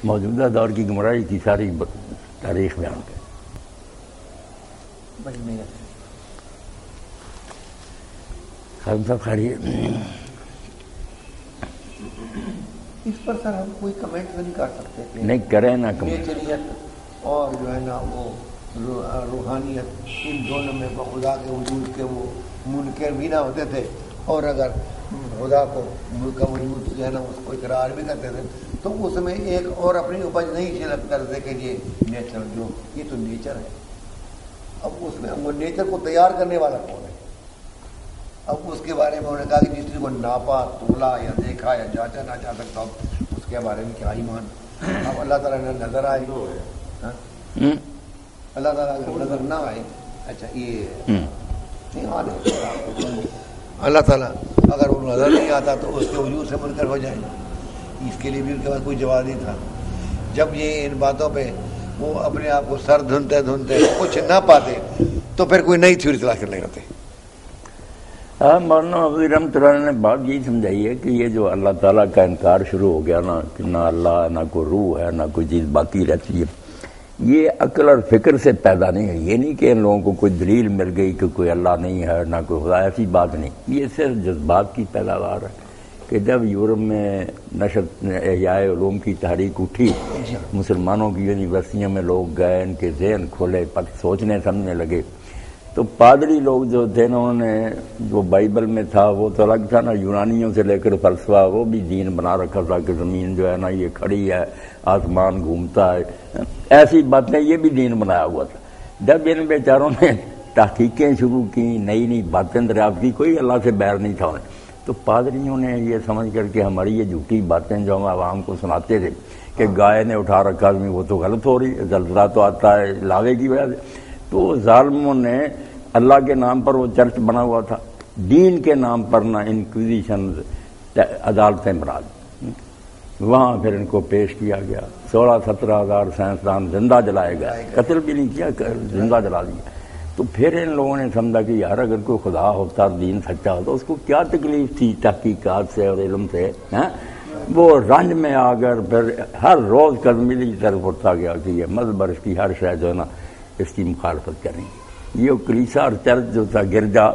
موجودہ دور کی گمراہی کی ساری تاریخ بیان کر بڑی محنت خادم صاحب خیریت اس پر سر ہم کوئی کمنٹ نہیں کر سکتے کہ نہیں کریں نہ کمنٹ نیچریت اور جو ہے نا وہ روحانیت ان دونوں میں خدا کے وجود کے وہ منکر بھی نہ ہوتے تھے، اور اگر خدا کو ملک کا وجود جو ہے نا اس کو اقرار بھی کرتے تھے تو اس میں ایک اور اپنی اپج نہیں شرک کرتے کہ یہ نیچر جو یہ تو نیچر ہے. اب اس میں وہ نیچر کو تیار کرنے والا کون ہے؟ اب اس کے بارے میں انہوں نے کہا کہ جس کو ناپا تولا یا دیکھا یا جانچا نہ جا سکتا اس کے بارے میں کیا ایمان. اب اللہ تعالیٰ نے نظر آئے اللہ تعالیٰ اگر نظر نہ آئے اچھا یہ اللہ تعالیٰ اگر وہ نظر نہیں آتا تو اس کے وجود سے منکر ہو جائیں. اس کے لیے بھی ان کے پاس کوئی جواب نہیں تھا. جب یہ ان باتوں پہ وہ اپنے آپ کو سر دھنتے دھنتے کچھ نہ پاتے تو پھر کوئی نئی تھیوری تلاش کرنے لگتے. مولانا حافظ رحمۃ اللہ علیہ نے بات یہی سمجھائی ہے کہ یہ جو اللہ تعالیٰ کا انکار شروع ہو گیا نا کہ نہ اللہ نہ کوئی روح ہے نہ کوئی چیز باقی رہتی ہے، یہ عقل اور فکر سے پیدا نہیں ہے. یہ نہیں کہ ان لوگوں کو کوئی دلیل مل گئی کہ کوئی اللہ نہیں ہے نہ کوئی خدا، ایسی بات نہیں. یہ صرف جذبات کی پیداوار ہے کہ جب یورپ میں نشر احیاء علوم کی تحریک اٹھی، مسلمانوں کی یونیورسٹیوں میں لوگ گئے، ان کے ذہن کھولے، سوچنے سمجھنے لگے، تو پادری لوگ جو تھے نا انہوں نے جو بائبل میں تھا وہ تو الگ تھا نا، یونانیوں سے لے کر فلسفہ وہ بھی دین بنا رکھا تھا کہ زمین جو ہے نا یہ کھڑی ہے، آسمان گھومتا ہے، ایسی باتیں یہ بھی دین بنایا ہوا تھا. جب ان بیچاروں نے تحقیقیں شروع کی، نئی نئی باتیں دریافت کی، کوئی اللہ سے بیر نہیں تھا انہیں، تو پادریوں نے یہ سمجھ کر کے ہماری یہ جھوٹی باتیں جو ہم عوام کو سناتے تھے کہ گائے نے اٹھا رکھا آدمی وہ تو غلط ہو رہی ہے، زلزلہ تو آتا ہے لاوے کی وجہ سے. تو ظالموں نے اللہ کے نام پر وہ چرچ بنا ہوا تھا، دین کے نام پر نہ انکویزیشن عدالتیں بنا دی، وہاں پھر ان کو پیش کیا گیا. 16-17 ہزار سائنسدان زندہ جلائے گئے، قتل بھی نہیں کیا، زندہ جلا دیا. تو پھر ان لوگوں نے سمجھا کہ یار اگر کوئی خدا ہوتا دین سچا ہوتا اس کو کیا تکلیف تھی تحقیقات سے اور علم سے. وہ رنج میں آ کر پھر ہر روز قدمی کی طرف اٹھتا گیا کہ یہ مذہب اور اس کی ہر شے جو ہے نا اس کی مخالفت کریں گے. یہ کلیسا اور چرچ جو تھا گرجا،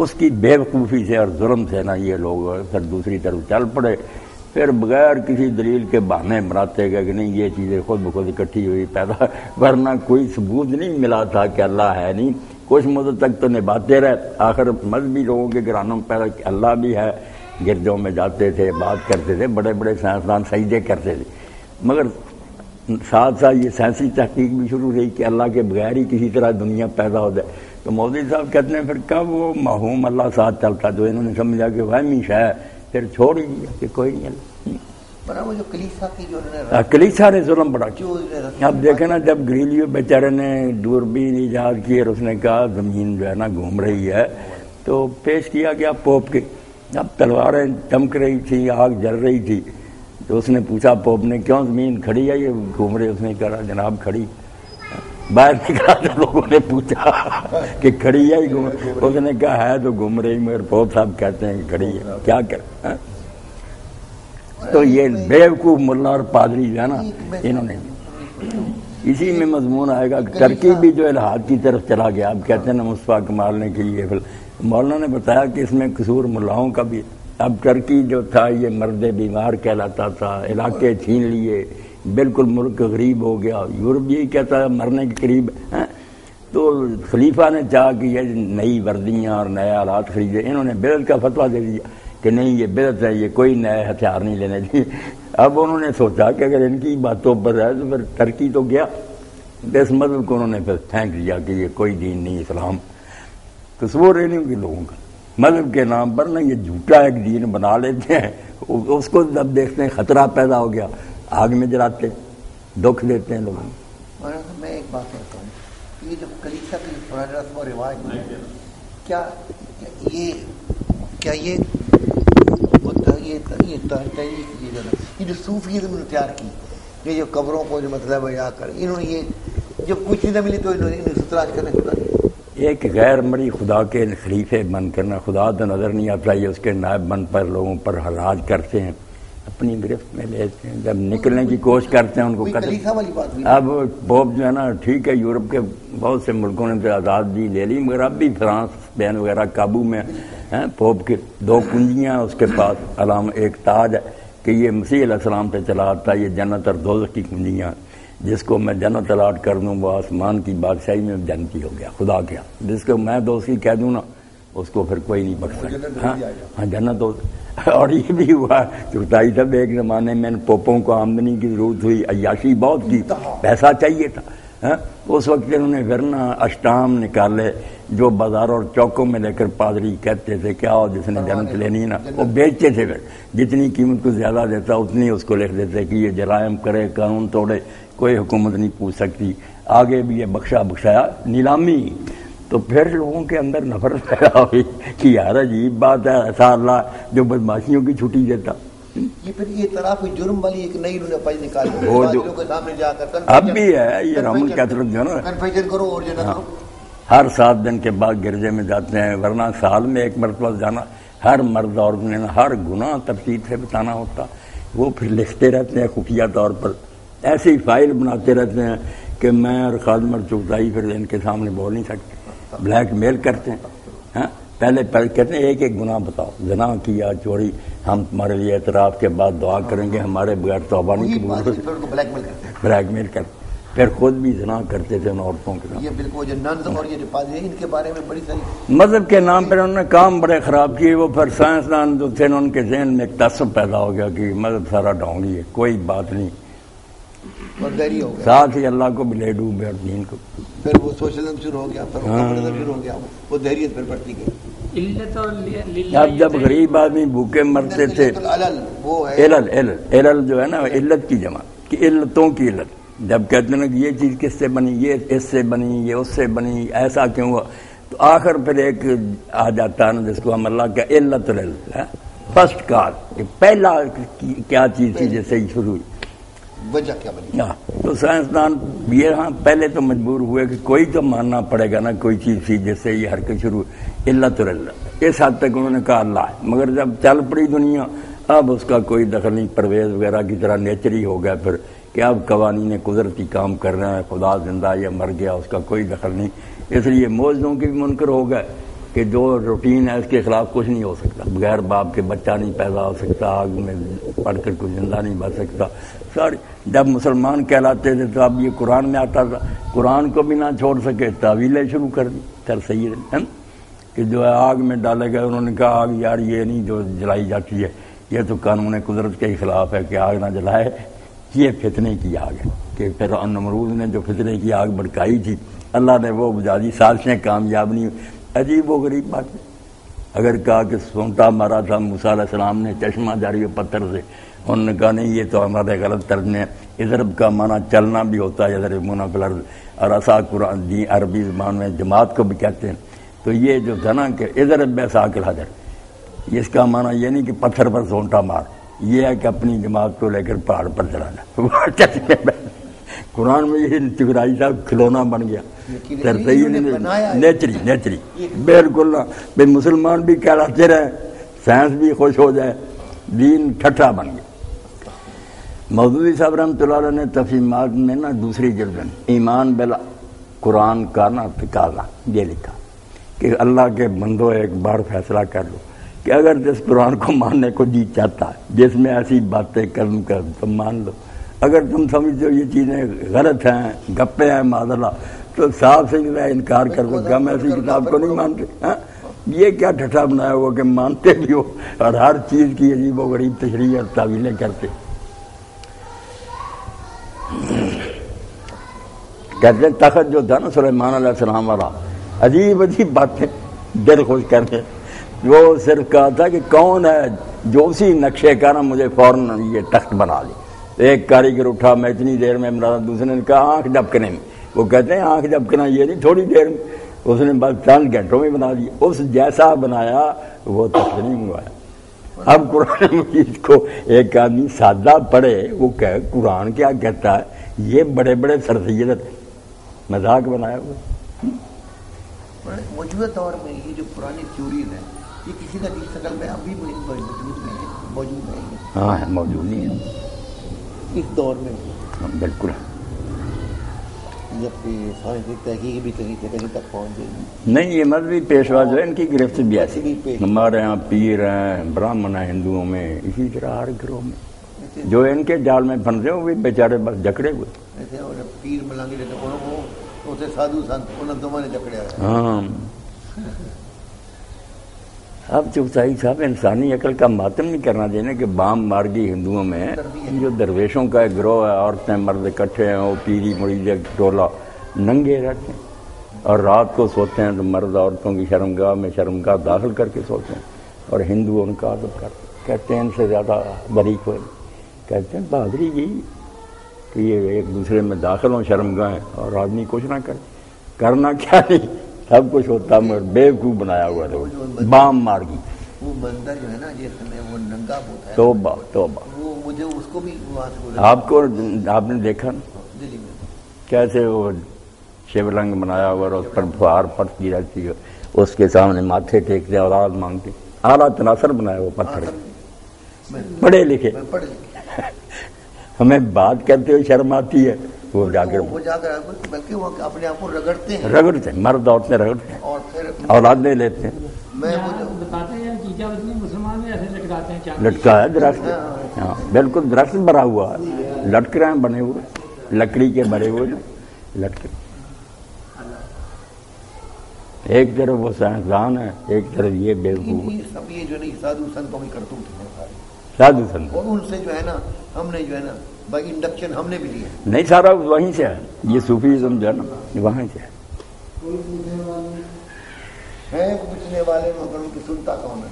اس کی بے وقوفی سے اور ظلم سے نا یہ لوگ پھر دوسری طرف چل پڑے. پھر بغیر کسی دلیل کے بہانے بناتے گئے کہ نہیں یہ چیزیں خود بخود اکٹھی ہوئی پیدا، ورنہ کوئی ثبوت نہیں ملا تھا کہ اللہ ہے نہیں. کچھ مدت تک تو نبھاتے رہے، آخر مذہبی لوگوں کے گھرانوں میں پیدا کہ اللہ بھی ہے، گرجوں میں جاتے تھے، بات کرتے تھے، بڑے بڑے سائنسدان سجدے کرتے تھے. مگر ساتھ ساتھ یہ سائنسی تحقیق بھی شروع رہی کہ اللہ کے بغیر ہی کسی طرح دنیا پیدا ہو جائے. تو مودی صاحب کہتے ہیں پھر کب وہ محوم اللہ ساتھ چلتا جو انہوں نے سمجھا کہ وہمی شے ہے، پھر چھوڑ ہی دیا کہ کوئی نہیں اللہ. وہ جو کلیسا کی جو کلیسا نے ظلم بڑا کیا. اب دیکھیں نا جب گریلیو بیچارے نے دوربین ایجاد کی اور اس نے کہا زمین جو ہے نا گھوم رہی ہے تو پیش کیا گیا پوپ کے. اب تلواریں چمک رہی تھی، آگ جل رہی تھی، تو اس نے پوچھا پوپ نے کیوں زمین کھڑی ہے یہ گھوم رہی؟ اس نے کہا جناب کھڑی. باہر نکلا تو لوگوں نے پوچھا کہ کھڑی ہے گھوم، اس نے کہا ہے تو گھوم رہی، مگر پوپ صاحب کہتے ہیں کہ کھڑی ہے، کیا کر. تو یہ بیوقوف ملا اور پادری جو ہے نا انہوں نے اسی میں مضمون آئے گا کہ ترکی بھی جو الحاد کی طرف چلا گیا. اب کہتے ہیں نا مصطفیٰ کمال نے کہ یہ مولانا نے بتایا کہ اس میں قصور ملاؤں کا بھی. اب ترکی جو تھا یہ مرد بیمار کہلاتا تھا، علاقے چھین لیے، بالکل ملک غریب ہو گیا. یورپ یہی کہتا ہے مرنے کے قریب. تو خلیفہ نے چاہا کہ یہ نئی وردیاں اور نئے آلات خریدے. انہوں نے بدعت کا فتویٰ دے دیا کہ نہیں یہ بدعت ہے، یہ کوئی نئے ہتھیار نہیں لینے چاہیے. اب انہوں نے سوچا کہ اگر ان کی باتوں پر ہے تو پھر ترکی تو گیا، اس مذہب کو انہوں نے پھر پھینک دیا کہ یہ کوئی دین نہیں اسلام. تصور ہے نہیں کہ لوگوں کا مذہب کے نام پر نا یہ جھوٹا ایک دین بنا لیتے ہیں، اس کو جب دیکھتے ہیں خطرہ پیدا ہو گیا آگ میں جلاتے، دکھ دیتے ہیں لوگوں کو. میں ایک بات کہتا ہوں، یہ جو کلیسا کی پرانی رسم و رواج ہے کیا یہ جو صوفیزم نے تیار کی، یہ جو قبروں کو جو مطلب ہے کر انہوں نے یہ جب کچھ نہ ملی تو انہوں نے ستراج کرنے خدا ایک غیر مری خدا کے خلیفے بن کرنا. خدا تو نظر نہیں آتا، یہ اس کے نائب بن پر لوگوں پر حراج کرتے ہیں. اپنی گرفت میں لیتے ہیں، جب نکلنے کی کوشش کرتے ہیں ان کو کلیسا والی بات ہوئی۔ اب پوپ جو ہے نا، ٹھیک ہے یورپ کے بہت سے ملکوں نے تو آزادی لے لی، مگر اب بھی فرانس اسپین وغیرہ قابو میں ہیں۔ پوپ کی 2 کنجیاں اس کے پاس، علام ایک تاج ہے کہ یہ مسیح علیہ السلام پہ چلا آتا ہے، یہ جنت اور دوزخ کی کنجیاں، جس کو میں جنت الاٹ کر دوں وہ آسمان کی بادشاہی میں جنتی ہو گیا، خدا کیا، جس کو میں دوستی کہہ دوں نا اس کو پھر کوئی نہیں بخش سکتا۔ ہاں جنت ہو۔ اور یہ بھی ہوا چوتھائی تب ایک زمانے میں پوپوں کو آمدنی کی ضرورت ہوئی، عیاشی بہت کی، پیسہ چاہیے تھا، اس وقت انہوں نے ورنہ اشٹام نکالے جو بازاروں اور چوکوں میں لے کر پادری کہتے تھے کیا ہو جس نے جنت لینی نا، وہ بیچتے تھے، پھر جتنی قیمت کو زیادہ دیتا اتنی اس کو لکھ دیتے کہ یہ جرائم کرے، قانون توڑے، کوئی حکومت نہیں پوچھ سکتی، آگے بھی یہ بخشایا نیلامی۔ تو پھر لوگوں کے اندر نفرت پیدا ہوئی کہ یار عجیب بات ہے، ایسا اللہ جو بدماشیوں کی چھٹی دیتا۔ یہ پھر یہ طرف جرم والی ایک نئی انہوں نے پائی نکالی، وہ جو کے سامنے جا کر اب بھی ہے یہ رحم کثرت جو نا، کنفیشن کرو اور جو نہ کرو، ہر 7 دن کے بعد گرجے میں جاتے ہیں، ورنہ سال میں 1 مرتبہ جانا، ہر مرد اور نے ہر گناہ تفصیل سے بتانا ہوتا، وہ پھر لکھتے رہتے ہیں خفیہ طور پر، ایسی فائل بناتے رہتے ہیں کہ میں اور خادم چغتائی پھر ان کے سامنے بول نہیں سکتے، بلیک میل کرتے ہیں۔ پہلے کہتے ہیں ایک گناہ بتاؤ، زنا کیا، چوری، ہم تمہارے لیے اعتراف کے بعد دعا کریں گے، ہمارے بغیر توبہ نہیں قبول، بلیک میل کرتے، پھر خود بھی زنا کرتے تھے ان عورتوں کے ساتھ۔ یہ بالکل جو ننز اور یہ پادری ان کے بارے میں بڑی ساری مذہب کے نام پر انہوں نے کام بڑے خراب کیے، وہ پھر سائنسدان جو تھے ان کے ذہن میں ایک تعصب پیدا ہو گیا کہ مذہب سارا ڈھونگی ہے، کوئی بات نہیں، اور دہری ہو گیا، ساتھ ہی اللہ کو بھی لے ڈوبے اور دین کو۔ پھر وہ سوشلزم شروع ہو گیا، پھر کمونزم شروع ہو گیا، وہ دہریت پھر بڑھتی گئی۔ اب جب غریب آدمی بھوکے مرتے تھے، علل جو ہے نا علت کی جمع کہ علتوں کی علت، جب کہتے ہیں کہ یہ چیز کس سے بنی، یہ اس سے بنی، یہ اس سے بنی، ایسا کیوں ہوا، تو آخر پھر ایک آ جاتا ہے نا جس کو ہم اللہ کا علت العلت ہے، فرسٹ کاز، کہ پہلا کیا چیز تھی جس سے ہی شروع ہوئی، وجہ کیا بنی۔ تو سائنسدان یہ ہاں پہلے تو مجبور ہوئے کہ کوئی تو ماننا پڑے گا نا، کوئی چیز تھی جس سے یہ حرکت شروع، علت العلت، اس حد تک انہوں نے کہا اللہ ہے، مگر جب چل پڑی دنیا اب اس کا کوئی دخل نہیں، پرویز وغیرہ کی طرح نیچری ہو گیا پھر کہ اب قوانین قدرتی کام کر رہے ہیں، خدا زندہ یا مر گیا اس کا کوئی دخل نہیں، اس لیے موجزوں کے بھی منکر ہو گئے کہ جو روٹین ہے اس کے خلاف کچھ نہیں ہو سکتا، بغیر باپ کے بچہ نہیں پیدا ہو سکتا، آگ میں پڑھ کر کوئی زندہ نہیں بچ سکتا، ساری جب مسلمان کہلاتے تھے تو اب یہ قرآن میں آتا تھا، قرآن کو بھی نہ چھوڑ سکے، تعویلیں شروع کر دی سر سید کہ جو ہے آگ میں ڈالے گئے، انہوں نے کہا آگ یار یہ نہیں جو جلائی جاتی ہے، یہ تو قانون قدرت کے خلاف ہے کہ آگ نہ جلائے، یہ فتنے کی آگ ہے، کہ پھر نمرود نے جو فتنے کی آگ بھڑکائی تھی اللہ نے وہ بجھا دی، سازشیں کامیاب نہیں، عجیب و غریب بات ہے۔ اگر کہا کہ سونٹا مارا تھا موسیٰ علیہ السلام نے چشمہ جاری پتھر سے، انہوں نے کہا نہیں یہ تو ہمارے غلط ترجمے ہیں، اضرب کا معنی چلنا بھی ہوتا ہے، یضربون فی الارض، اور عصا قرآن دی عربی زبان میں جماعت کو بھی کہتے ہیں، تو یہ جو تھا نا کہ اضرب بعصاک الحجر، اس کا معنی یہ نہیں کہ پتھر پر سونٹا مار، یہ ہے کہ اپنی جماعت کو لے کر پہاڑ پر چڑھانا۔ قرآن میں یہ ٹکرائی صاحب کھلونا بن گیا، نیچری بالکل نہ، بے مسلمان بھی کہلاتے رہے، سائنس بھی خوش ہو جائے، دین ٹھٹا بن گیا۔ مودودی صاحب رحمۃ اللہ علیہ نے تفہیمات میں نا دوسری جلد میں ایمان بلا قرآن کا نا تقاضا یہ لکھا کہ اللہ کے بندو ایک بار فیصلہ کر لو کہ اگر جس قرآن کو ماننے کو جی چاہتا ہے، جس میں ایسی باتیں کروں کر تم مان لو، اگر تم سمجھتے ہو یہ چیزیں غلط ہیں، گپے ہیں معاذ اللہ، تو صاف سے انکار کر دو کہ ہم ایسی کتاب کو نہیں مانتے۔ یہ کیا ٹھٹا بنایا ہوا کہ مانتے بھی ہو اور ہر چیز کی عجیب و غریب تشریح اور تعویلیں کرتے۔ کہتے ہیں تخت جو تھا نا سلیمان علیہ السلام والا، عجیب عجیب باتیں دل خوش کرتے، وہ صرف کہا تھا کہ کون ہے جو اسی نقشے کا نا مجھے فوراً یہ تخت بنا دے۔ ایک کاریگر اٹھا میں اتنی دیر میں بنا، دوسرے نے کہا آنکھ جھپکنے میں، وہ کہتے ہیں آنکھ جھپکنا یہ نہیں تھوڑی دیر میں، اس نے بس چند گھنٹوں میں بنا دیا، اس جیسا بنایا وہ تخت نہیں منگوایا۔ اب قرآن مجید کو ایک آدمی سادہ پڑھے، وہ کہ قرآن کیا کہتا ہے، یہ بڑے بڑے سرسید مذاق بنایا ہوا۔ موجودہ دور میں یہ جو پرانی تھیوریز ہیں یہ کسی نہ کسی شکل میں ابھی موجود نہیں ہے۔ موجود ہے ہاں ہے، موجود نہیں ہے اس دور میں، بالکل جبکہ سائنسی تحقیق بھی کہیں سے کہیں تک پہنچ گئی. نہیں. یہ مذہبی پیشوا جو ہے ان کی گرفت بھی ایسی. مذہبی پیشوا. ہمارے یہاں پیر ہیں، براہمن ہیں ہندوؤں میں، اسی طرح ہر گروہ میں جو ان کے جال میں پھنسے وہ بھی بیچارے بس جکڑے ہوئے. ایسے اور پیر ملانگی رہتے اسے سادھو سنت انہوں دونوں نے جکڑیا ہے. ہاں اب چوتھائی صاحب انسانی عقل کا ماتم نہیں کرنا چاہیے کہ بام مارگی ہندوؤں میں جو درویشوں کا ایک گروہ ہے، عورتیں مرد اکٹھے ہیں، وہ پیری مرید ٹولہ ننگے رہتے ہیں اور رات کو سوتے ہیں تو مرد عورتوں کی شرمگاہ میں شرمگاہ داخل کر کے سوتے ہیں اور ہندو ان کا عادت کرتے ہیں. کہتے ہیں ان سے زیادہ بریک ہوئے. کہتے ہیں بہادری یہی کہ یہ ایک دوسرے میں داخل ہوں شرمگاہیں اور آدمی کچھ نہ کرے. کرنا کیا نہیں، سب کچھ ہوتا مگر بیوقوف بنایا ہوا تھا بام مارگی. وہ بندر جو ہے نا جس میں وہ ننگا ہوتا ہے، توبہ توبہ. وہ مجھے اس کو بھی وہاں سے آپ نے دیکھا نا دلی میں کیسے وہ شیو لنگ بنایا ہوا اور اس پر فہار پڑتی رہتی ہے، اس کے سامنے ماتھے ٹیکتے اولاد مانگتے. اعلیٰ تناثر بنایا وہ پتھر پڑھے لکھے. ہمیں بات کرتے ہوئے شرم آتی ہے، وہ جا کر بلکہ وہ اپنے آپ کو رگڑتے ہیں، مرد عورتیں رگڑتے ہیں اور پھر اولادیں لیتے ہیں. میں بتاتے ہیں مسلمان ایسے لٹکاتے ہیں لٹکا ہے درخت. ہاں بالکل درخت بھرا ہوا ہے، لٹک رہے ہیں بنے ہوئے لکڑی کے بنے ہوئے لٹک. ایک طرف وہ سائنسدان ہے، ایک طرف یہ بیوقوف. سب یہ جو نہیں سادھو سنتوں کی کرتوت ہے سادھو سنت، اور ان سے جو ہے نا ہم نے جو ہے نا بائی انڈکشن ہم نے بھی لیا نہیں سارا وہیں سے ہے. یہ صوفیزم جو ہے نا وہاں سے ہے. پوچھنے والے مگر ان کی سنتا کون ہے؟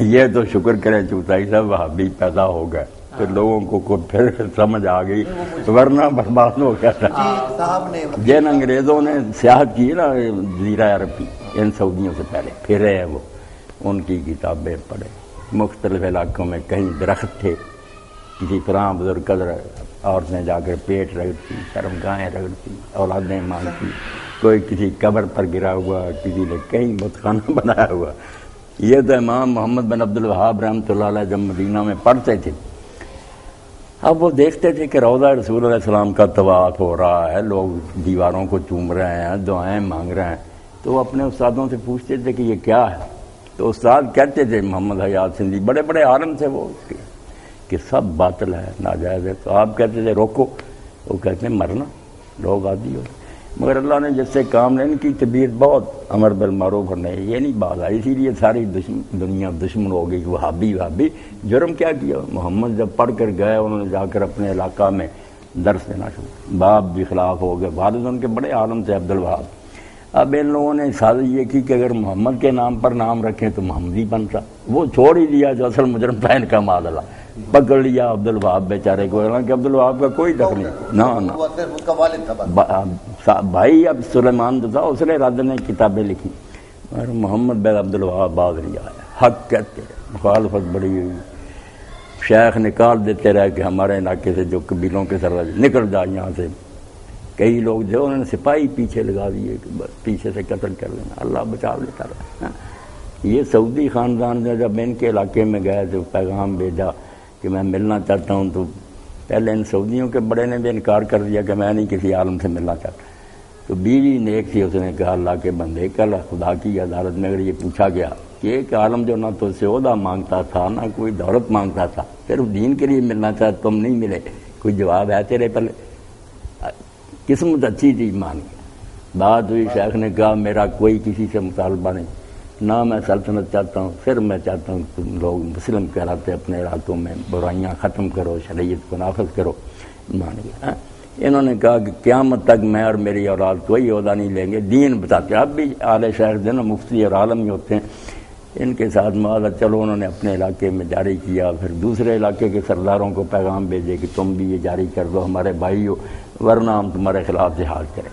یہ تو شکر کریں چوتھائی صاحب وہابی پیدا ہو گئے تو لوگوں کو پھر سمجھ آ گئی، ورنہ برباد ہو گیا تھا. صاحب نے جن انگریزوں نے سیاحت کی نا جزیرہ عربی ان سعودیوں سے پہلے پھرے ہیں، وہ ان کی کتابیں پڑھے. مختلف علاقوں میں کہیں درخت تھے، کسی طرح بزرگ قدر عورتیں جا کر پیٹ رگڑتی، شرمگاہیں رگڑتی، اولادیں مانگتی. کوئی کسی قبر پر گرا ہوا، کسی نے کہیں بتخانہ بنایا ہوا. یہ تو امام محمد بن عبد الوہاب رحمۃ اللہ علیہ جب مدینہ میں پڑھتے تھے، اب وہ دیکھتے تھے کہ روضہ رسول علیہ السلام کا طواف ہو رہا ہے، لوگ دیواروں کو چوم رہے ہیں، دعائیں مانگ رہے ہیں. تو وہ اپنے استادوں سے پوچھتے تھے کہ یہ کیا ہے. تو استاد کہتے تھے محمد حیات سندھی، بڑے بڑے عالم تھے وہ، کہ سب باطل ہے، ناجائز ہے. تو آپ کہتے تھے روکو، وہ کہتے ہیں مرنا، لوگ عادی ہو. مگر اللہ نے جس سے کام لیں، ان کی طبیعت بہت امر بالمعروف اور نہیں، یہ نہیں بات آئی. اسی لیے ساری دنیا دشمن ہو گئی. وہابی جرم کیا کیا؟ محمد جب پڑھ کر گئے انہوں نے جا کر اپنے علاقہ میں درس دینا شروع، باپ بھی خلاف ہو گئے. والد ان کے بڑے عالم تھے عبد الوہاب. اب ان لوگوں نے سازش یہ کی کہ اگر محمد کے نام پر نام رکھیں تو محمدی بنتا. وہ چھوڑ ہی دیا جو اصل مجرم تھا ان کا، معاذ اللہ. پکڑ لیا عبد الوہاب بیچارے کو، حالانکہ عبد الوہاب کا کوئی دخل نہیں. نہ بھائی اب سلیمان جو تھا اس نے رد نے کتابیں لکھی اور محمد بن عبد الوہاب باغ لیا ہے. حق کہتے ہیں، مخالفت بڑی ہوئی، شیخ نکال دیتے رہے کہ ہمارے علاقے سے جو قبیلوں کے سردار نکل جا یہاں سے. کئی لوگ جو انہوں نے سپاہی پیچھے لگا دیے کہ بس پیچھے سے قتل کر لینا، اللہ بچا لیتا رہا. یہ سعودی خاندان نے جب ان کے علاقے میں گئے تو پیغام بھیجا کہ میں ملنا چاہتا ہوں، تو پہلے ان سعودیوں کے بڑے نے بھی انکار کر دیا کہ میں نہیں کسی عالم سے ملنا چاہتا. تو بیوی نیک تھی، اس نے کہا اللہ کے بندے، کل خدا کی عدالت میں اگر یہ پوچھا گیا کہ ایک عالم جو نہ تو سے عہدہ مانگتا تھا نہ کوئی دولت مانگتا تھا، صرف دین کے لیے ملنا چاہتا، تم نہیں ملے، کوئی جواب ہے تیرے پہلے؟ قسمت اچھی تھی، مان گیا. بات ہوئی، شیخ نے کہا میرا کوئی کسی سے مطالبہ نہیں، نہ میں سلطنت چاہتا ہوں، صرف میں چاہتا ہوں تم لوگ مسلم کہلاتے اپنے علاقوں میں برائیاں ختم کرو، شریعت کو نافذ کرو. مان گیا. انہوں نے کہا کہ قیامت تک میں اور میری اولاد کوئی عہدہ نہیں لیں گے، دین بتاتے. اب بھی اعلی شیخ جو نا مفتی اور عالم ہی ہوتے ہیں، ان کے ساتھ معاہدہ چلو انہوں نے اپنے علاقے میں جاری کیا. پھر دوسرے علاقے کے سرداروں کو پیغام بھیجے کہ تم بھی یہ جاری کر دو ہمارے بھائی ہو، ورنہ ہم تمہارے خلاف جہاد کریں.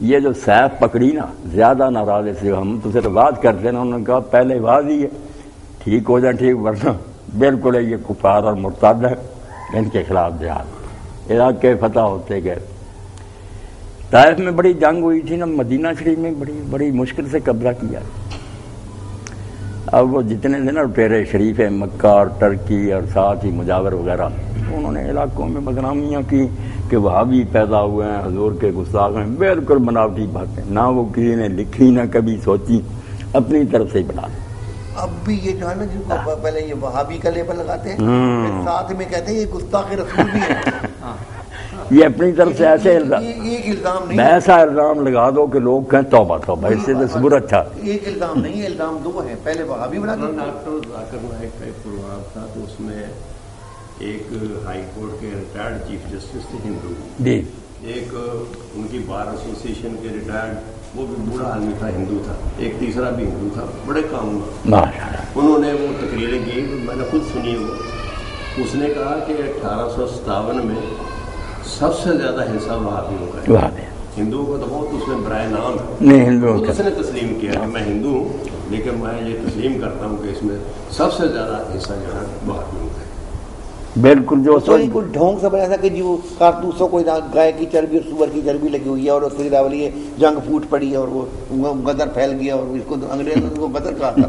یہ جو سیف پکڑی نا، زیادہ ناراض سے ہم تو صرف وعد کرتے ہیں. انہوں نے کہا پہلے وعد ہی ہے، ٹھیک ہو جائے ٹھیک، ورنہ بالکل یہ کفار اور مرتد ہے، ان کے خلاف جہاد. علاقے فتح ہوتے گئے. طائف میں بڑی جنگ ہوئی تھی نا، مدینہ شریف میں بڑی مشکل سے قبضہ کیا۔ اب وہ جتنے تھے نا ٹیرے شریف ہے، مکہ اور ٹرکی اور ساتھ ہی مجاور وغیرہ، انہوں نے علاقوں میں بدنامیاں کی کہ وہابی پیدا ہوئے ہیں، حضور کے گستاخ ہیں، بالکل بناوٹی باتیں، نہ وہ کسی نے لکھی نہ کبھی سوچی، اپنی طرف سے ہی بنا۔ اب بھی یہ جو ہے نا، جن کو پہلے یہ وہابی کا لیبل لگاتے ہیں، پھر ساتھ میں کہتے ہیں یہ گستاخ رسول بھی ہے۔ یہ اپنی طرف سے ایسے ایک الزام نہیں، ایسا الزام لگا دو کہ لوگ کہیں توبہ توبہ، اس سے تصور اچھا۔ ایک الزام نہیں، الزام دو ہیں، پہلے وہابی بنا دو۔ ڈاکٹر ذاکر نائک کا ایک پروگرام تھا تو اس میں ایک ہائی کورٹ کے ریٹائرڈ چیف جسٹس تھے ہندو، جی، ایک ان کی بار ایسوسیشن کے ریٹائرڈ، وہ بھی بوڑھا آدمی تھا، ہندو تھا، ایک تیسرا بھی ہندو تھا، بڑے کام انہوں نے وہ تقریریں کی، میں نے خود سنی وہ۔ اس نے کہا کہ 1857 میں سب سے زیادہ حصہ وہابیوں کا ہے، ہندوؤں کا تو بہت اس میں برائے نام ہے، نہیں ہندوؤں اس نے تسلیم کیا کہ میں ہندو ہوں لیکن میں یہ تسلیم کرتا ہوں کہ اس میں سب سے زیادہ حصہ جو ہے وہابیوں کا ہے۔ بالکل جو کوئی ڈھونگ سے بنا تھا کہ جی وہ کارتوسوں کو گائے کی چربی اور سور کی چربی لگی ہوئی ہے اور فرید والی جنگ پھوٹ پڑی ہے اور وہ غدر پھیل گیا اور اس کو انگریزوں نے غدر کہا تھا۔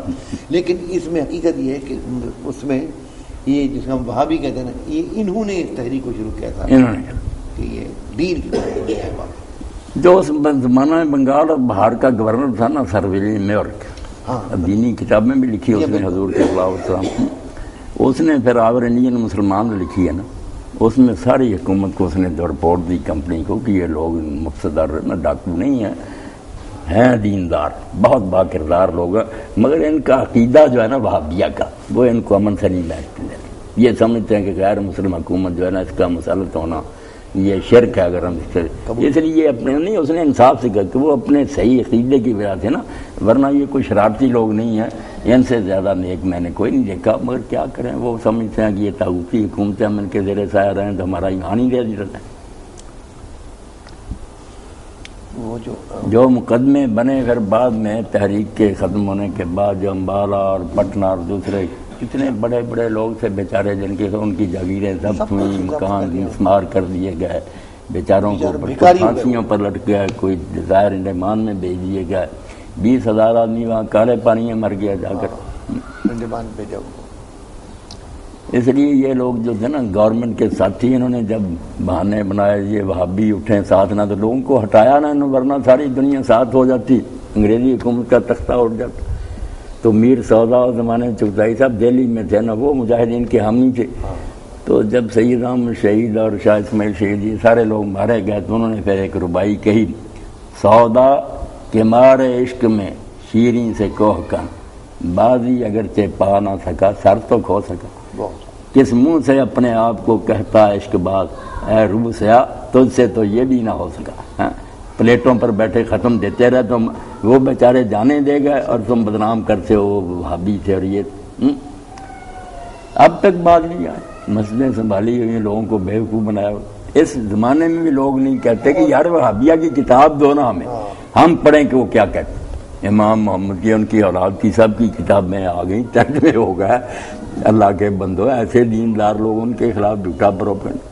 لیکن اس میں حقیقت یہ ہے کہ اس میں یہ جس کو ہم وہابی کہتے ہیں نا، یہ انہوں نے اس تحریک کو شروع کیا تھا، انہوں نے کہ یہ دین کی بات ہے۔ جو اس زمانہ بنگال اور بہار کا گورنر تھا نا، سر ولیم میورک، دینی کتابیں بھی لکھی اس نے حضور کے خلاف السلام، اس نے پھر آور انڈین مسلمان لکھی ہے نا، اس میں ساری حکومت کو اس نے رپورٹ دی کمپنی کو کہ یہ لوگ مقصد ڈاکو نہیں ہیں دیندار، بہت با کردار لوگ ہیں، مگر ان کا عقیدہ جو ہے نا وہابیہ کا، وہ ان کو امن سے نہیں بیٹھتے، یہ سمجھتے ہیں کہ غیر مسلم حکومت جو ہے نا اس کا مسلط ہونا یہ شرک ہے۔ اگر ہم اس لیے اپنے نہیں، اس نے انصاف سے کہا کہ وہ اپنے صحیح عقیدے کی وجہ سے نا، ورنہ یہ کوئی شرارتی لوگ نہیں ہیں، ان سے زیادہ نیک میں نے کوئی نہیں دیکھا، مگر کیا کریں، وہ سمجھتے ہیں کہ یہ طاغوتی حکومتیں ہم ان کے زیر سایہ رہیں تو ہمارا ایمان ہی دے دیتے ہیں۔ وہ جو مقدمے بنے پھر بعد میں تحریک کے ختم ہونے کے بعد، جو امبالہ اور پٹنہ اور دوسرے کتنے بڑے بڑے لوگ تھے بیچارے، جن کی ان کی جاگیریں ضبط ہوئیں، مکان مسمار کر دیے گئے، بیچاروں کو پھانسیوں پر لٹ گیا، کوئی ظاہر انڈمان میں بھیج دیے گئے، 20,000 آدمی وہاں کالے پانی میں مر گیا جا کر۔ انڈمان بھیجا۔ اس لیے یہ لوگ جو تھے نا گورنمنٹ کے ساتھی، انہوں نے جب بہانے بنائے یہ وہابی اٹھیں ساتھ نہ، تو لوگوں کو ہٹایا نہ، ورنہ ساری دنیا ساتھ ہو جاتی، انگریزی حکومت کا تختہ اٹھ جاتا۔ تو میر سودا اس زمانے میں چغتائی صاحب دہلی میں تھے نا، وہ مجاہدین کے حامی تھے، تو جب سید احمد شہید اور شاہ اسماعیل شہید یہ سارے لوگ مارے گئے تو انہوں نے پھر ایک ربائی کہی، سودا کے مارے عشق میں شیریں سے کوہ کن، بازی اگرچہ پا نہ سکا سر تو کھو سکا، کس منہ سے اپنے آپ کو کہتا عشق باز، اے روح سیا تجھ سے تو یہ بھی نہ ہو سکا۔ پلیٹوں پر بیٹھے ختم دیتے رہے، تم وہ بیچارے جانے دے گئے اور تم بدنام کرتے ہو وہابی تھے، اور یہ اب تک بات نہیں آئی، مسجدیں سنبھالی ہوئی، لوگوں کو بیوقوف بنایا۔ اس زمانے میں بھی لوگ نہیں کہتے کہ یار وہابیہ کی کتاب دو نا ہمیں، ہم پڑھیں کہ وہ کیا کہتے ہیں۔ امام محمد کی، ان کی اولاد کی، سب کی کتابیں آ گئی، ترجمے میں ہو گئے، اللہ کے بندو ایسے دیندار لوگ ان کے خلاف جھوٹا پروپیگنڈا۔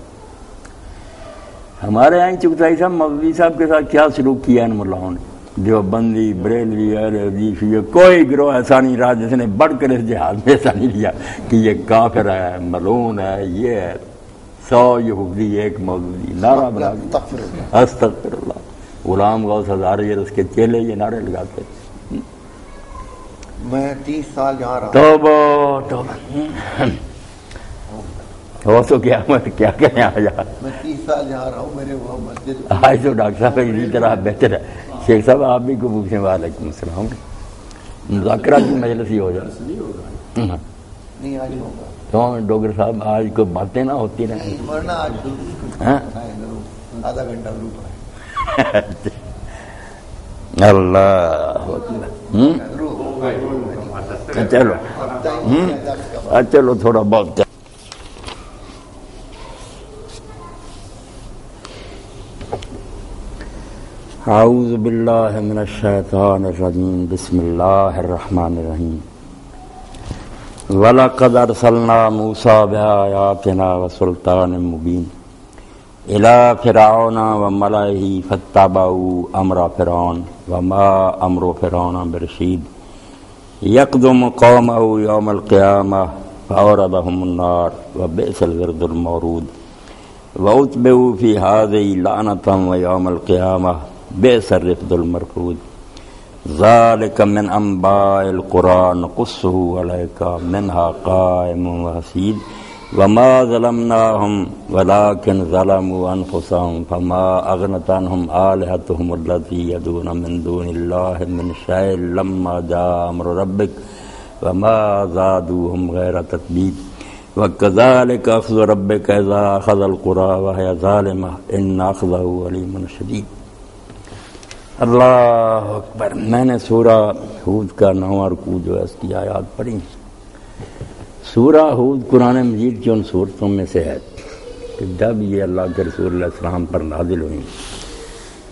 ہمارے یہاں چغتائی صاحب مولوی صاحب کے ساتھ کیا سلوک کیا ان ملاؤں نے، دیوبندی، بریلوی، اہل حدیث، یہ کوئی گروہ ایسا نہیں رہا جس نے بڑھ کر اس جہاد میں ایسا نہیں لیا کہ یہ کافر ہے، ملعون ہے، یہ ہے 100 یہودی ایک مولوی، نعرہ بنا استغفر اللہ، غلام غوث ہزاروی اور اس کے چیلے یہ نعرے لگاتے۔ میں 30 سال جہاں رہا، توبہ توبہ، ہو تو کیا کہیں آ جا، میں 30 سال جہاں رہا ہوں، میرے وہ مسجد آج تو ڈاکٹر صاحب اسی طرح بہتر ہے۔ شیخ صاحب آپ بھی کو پوچھیں، وعلیکم السلام، مذاکرہ کی مجلس ہی ہو جائے نہیں آج ہوگا تو ڈاکٹر صاحب آج کوئی باتیں نہ ہوتی رہیں، ورنہ آج آدھا گھنٹہ گروپ ہے۔ اللہ چلو چلو تھوڑا بہت اعوذ باللہ من الشیطان الرجیم، بسم اللہ الرحمن الرحیم۔ وَلَقَدْ أَرْسَلْنَا مُوسَىٰ بِآيَاتِنَا وَسُلْطَانٍ مُّبِينٍ الی فرعون وملئہ فاتبعوا امر فرعون وما امر فرعون برشید یقدم قومہ یوم القیامہ فاوردہم النار وبئس الورد المورود واتبعوا فی ہذہ لعنۃ ویوم القیامہ بئس الرفد المرفود ذالک من انباء القرى نقصہ علیک منہا قائم وحصید وما ظلمناہم ولکن ظلموا انفسہم فما اغنت عنہم آلہتہم التی یدعون من دون اللہ من شیء لما جاء امر ربک وما زادوہم غیر تتبیب وکذالک اخذ ربک اذا اخذ القرى وہی ظالمہ ان اخذہ علیم شدید۔ اللہ اکبر۔ میں نے سورہ ہود کا 9واں رکوع جو ہے اس کی آیات پڑھی۔ سورہ ہود قرآن مجید کی ان صورتوں میں سے ہے کہ جب یہ اللہ کے رسول علیہ السلام پر نازل ہوئی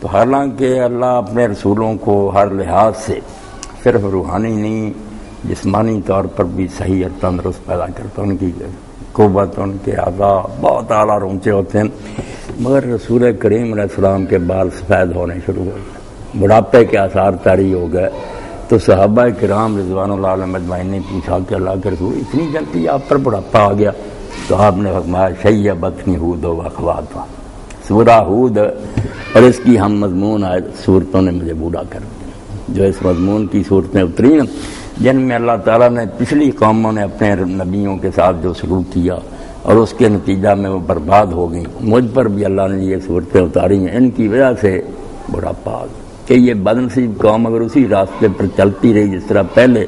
تو حالانکہ اللہ اپنے رسولوں کو ہر لحاظ سے صرف روحانی نہیں جسمانی طور پر بھی صحیح اور تندرست پیدا کرتا، ان کی قوت، ان کے اعضاء بہت اعلیٰ اور اونچے ہوتے ہیں، مگر رسول کریم علیہ السلام کے بال سفید ہونے شروع ہو گئے، بڑھاپے کے آثار طاری ہو گئے۔ تو صحابہ کرام رضوان اللہ علیہم اجمعین نے پوچھا کہ اللہ کے رسول اتنی جلدی آپ پر بڑھاپا آ گیا؟ تو آپ نے فرمایا شیبتنی ہود و اخواتها، سورہ ہود اور اس کی ہم مضمون آئے صورتوں نے مجھے بوڑھا کر دیا۔ جو اس مضمون کی صورتیں اتری نا جن میں اللہ تعالیٰ نے پچھلی قوموں نے اپنے نبیوں کے ساتھ جو سلوک کیا اور اس کے نتیجہ میں وہ برباد ہو گئیں، مجھ پر بھی اللہ نے یہ صورتیں اتاری ہیں، ان کی وجہ سے بڑھاپا آ گیا کہ یہ بدنصیب قوم اگر اسی راستے پر چلتی رہی جس طرح پہلے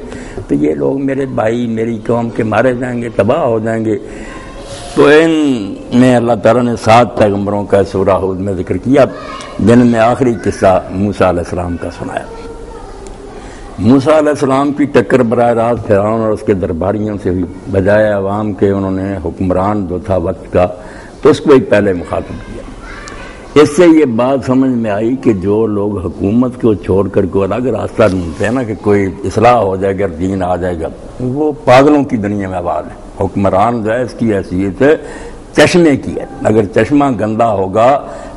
تو یہ لوگ میرے بھائی میری قوم کے مارے جائیں گے، تباہ ہو جائیں گے۔ تو ان میں اللہ تعالیٰ نے 7 پیغمبروں کا سورہ ہود میں ذکر کیا، جن میں آخری قصہ موسیٰ علیہ السلام کا سنایا۔ موسیٰ علیہ السلام کی ٹکر براہ راست فرعون اور اس کے درباریوں سے ہوئی، بجائے عوام کے انہوں نے حکمران جو تھا وقت کا تو اس کو ہی پہلے مخاطب کیا۔ اس سے یہ بات سمجھ میں آئی کہ جو لوگ حکومت کو چھوڑ کر کوئی الگ راستہ ڈھونڈتے ہیں نا کہ کوئی اصلاح ہو جائے گا، دین آ جائے گا، وہ پاگلوں کی دنیا میں آباد ہے۔ حکمران جو ہے اس کی حیثیت چشمے کی ہے، اگر چشمہ گندا ہوگا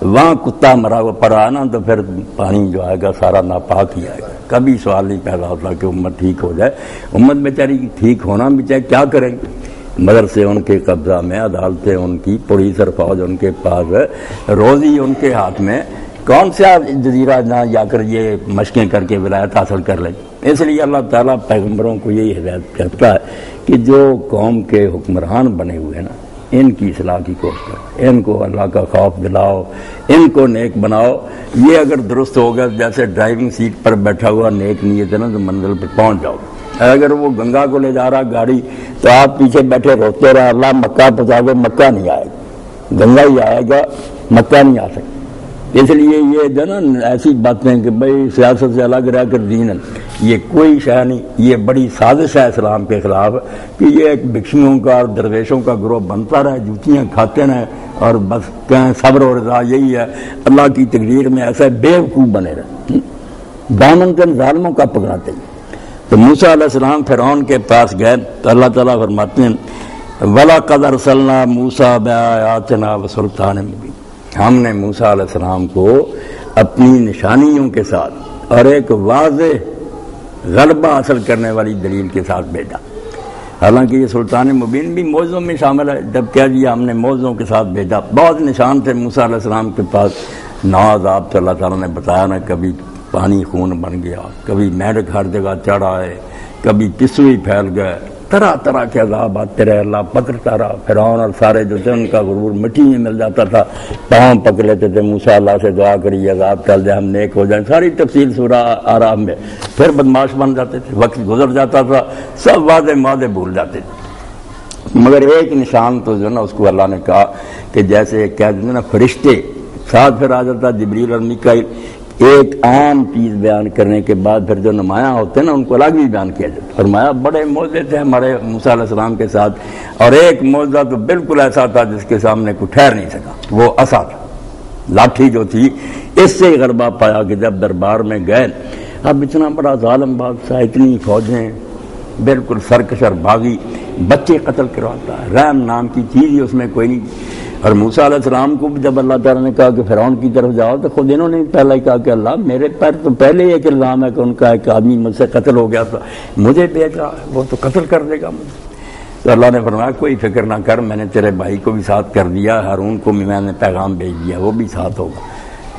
وہاں کتا مرا ہوا پڑا نا تو پھر پانی جو آئے گا سارا ناپاک ہی آئے گا۔ کبھی سوال نہیں پیدا ہوتا کہ امت ٹھیک ہو جائے، امت بیچاری ٹھیک ہونا بھی چاہے کیا کریں گے، مدرسے ان کے قبضہ میں، عدالتیں ان کی، پولیس اور فوج ان کے پاس، روزی ان کے ہاتھ میں، کون سا جزیرہ نہ جا کر یہ مشقیں کر کے ولایت حاصل کر لیں۔ اس لیے اللہ تعالیٰ پیغمبروں کو یہی ہدایت کرتا ہے کہ جو قوم کے حکمران بنے ہوئے ہیں نا ان کی اصلاح کی کوشش کرو، ان کو اللہ کا خوف دلاؤ، ان کو نیک بناؤ۔ یہ اگر درست ہوگا جیسے ڈرائیونگ سیٹ پر بیٹھا ہوا نیک نیت ہے نا تو منزل پہ پہنچ جاؤ۔ اگر وہ گنگا کو لے جا رہا گاڑی تو آپ پیچھے بیٹھے روتے رہے اللہ مکہ پہنچا دے، مکہ نہیں آئے گا، گنگا ہی آئے گا، مکہ نہیں آ سکتا۔ اس لیے یہ جو نا ایسی باتیں کہ بھائی سیاست سے الگ رہ کر دین ہے، یہ کوئی شے نہیں، یہ بڑی سازش ہے اسلام کے خلاف کہ یہ ایک بھکشیوں کا اور درویشوں کا گروہ بنتا رہے، جوتیاں کھاتے رہے اور بس کہیں صبر و رضا یہی ہے، اللہ کی تقدیر میں ایسے بیوقوف بنے رہے، دامن کن ظالموں کا پکڑاتے ہیں۔ تو موسیٰ علیہ السلام فرعون کے پاس گئے تو اللہ تعالیٰ فرماتے ہیں وَلَقَدْ أَرْسَلْنَا مُوسَىٰ بِآيَاتِنَا وَسُلْطَانٍ مُبِينٍ، ہم نے موسیٰ علیہ السلام کو اپنی نشانیوں کے ساتھ اور ایک واضح غلبہ حاصل کرنے والی دلیل کے ساتھ بھیجا۔ حالانکہ یہ سلطان مبین بھی موضوع میں شامل ہے، جب کہہ دیا ہم نے موضوعوں کے ساتھ بھیجا، بہت نشان تھے موسیٰ علیہ السلام کے پاس، 9 عذاب سے اللہ تعالیٰ نے بتایا نا، کبھی پانی خون بن گیا، کبھی میڈک ہر جگہ چڑھ آئے، کبھی پسو ہی پھیل گئے، طرح طرح کے عذاب آتے رہے، اللہ پکڑتا رہا۔ فرعون اور سارے جو تھے ان کا غرور مٹی میں مل جاتا تھا، پاؤں پکڑ لیتے تھے، موسیٰ اللہ سے دعا کری عذاب ٹل جائے ہم نیک ہو جائیں، ساری تفصیل سورہ آراف میں۔ پھر بدماش بن جاتے تھے، وقت گزر جاتا تھا، سب وعدے معاہدے بھول جاتے تھے۔ مگر ایک نشان تو جو نا اس کو اللہ نے کہا کہ جیسے کہہ دیتے نا فرشتے ساتھ پھر آ جاتا جبریل اور میکائیل، ایک عام چیز بیان کرنے کے بعد پھر جو نمایاں ہوتے ہیں نا ان کو الگ بھی بیان کیا جاتا۔ فرمایا بڑے معجزے تھے ہمارے موسیٰ علیہ السلام کے ساتھ، اور ایک معجزہ تو بالکل ایسا تھا جس کے سامنے کوئی ٹھہر نہیں سکا، وہ عصا تھا، لاٹھی جو تھی۔ اس سے ہی غلبہ پایا کہ جب دربار میں گئے، اب اتنا بڑا ظالم بادشاہ، اتنی فوجیں، بالکل سرکش اور باغی، بچے قتل کرواتا ہے، رحم نام کی چیز ہی اس میں کوئی نہیں۔ اور موسیٰ علیہ السلام کو بھی جب اللہ تعالیٰ نے کہا کہ فرعون کی طرف جاؤ تو خود انہوں نے پہلے ہی کہا کہ اللہ میرے پر تو پہلے ہی ایک الزام ہے کہ ان کا ایک آدمی مجھ سے قتل ہو گیا تھا، مجھے بھیج رہا ہے، وہ تو قتل کر دے گا مجھے۔ تو اللہ نے فرمایا کوئی فکر نہ کر، میں نے تیرے بھائی کو بھی ساتھ کر دیا، ہارون کو بھی میں نے پیغام بھیج دیا، وہ بھی ساتھ ہوگا،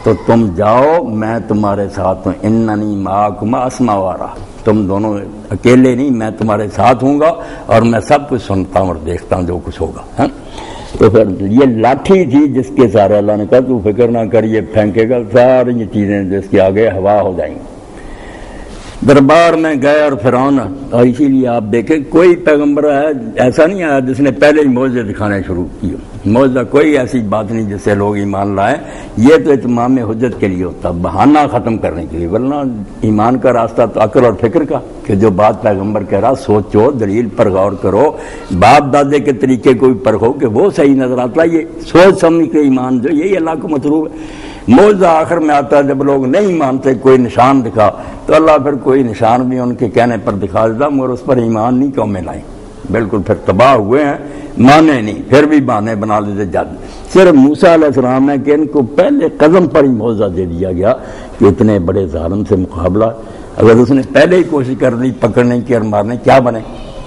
تو تم جاؤ میں تمہارے ساتھ ہوں، اننی معکم اسمع وارا، تم دونوں اکیلے نہیں، میں تمہارے ساتھ ہوں گا اور میں سب کچھ سنتا ہوں اور دیکھتا ہوں جو کچھ ہوگا۔ ہاں تو پھر یہ لاٹھی تھی جس کے سارے اللہ نے کہا تو فکر نہ کر، یہ پھینکے گا، ساری یہ چیزیں جس کے آگے ہوا ہو جائیں گی۔ دربار میں گئے اور فرعون، اور اسی لیے آپ دیکھیں کوئی پیغمبر ہے ایسا نہیں آیا جس نے پہلے ہی معجزے دکھانے شروع کیے، معجزہ کوئی ایسی بات نہیں جس سے لوگ ایمان لائیں، یہ تو اتمام حجت کے لیے ہوتا، بہانہ ختم کرنے کے لیے، ورنہ ایمان کا راستہ تو عقل اور فکر کا، کہ جو بات پیغمبر کہہ رہا سوچو، دلیل پر غور کرو، باپ دادے کے طریقے کو بھی پرکھو کہ وہ صحیح نظر آتا، یہ سوچ سمجھ کے ایمان جو یہی اللہ کو مطلوب ہے۔ معجزہ آخر میں آتا ہے جب لوگ نہیں مانتے، کوئی نشان دکھا تو اللہ پھر کوئی نشان بھی ان کے کہنے پر دکھا دیتا، مگر اس پر ایمان نہیں قومیں لائیں، بالکل پھر تباہ ہوئے ہیں، مانے نہیں، پھر بھی بہانے بنا لیتے جد۔ صرف موسیٰ علیہ السلام ہے کہ ان کو پہلے قدم پر ہی معجزہ دے دیا گیا کہ اتنے بڑے ظالم سے مقابلہ، اگر اس نے پہلے ہی کوشش کر دی پکڑنے کی اور مارنے کیا بنے۔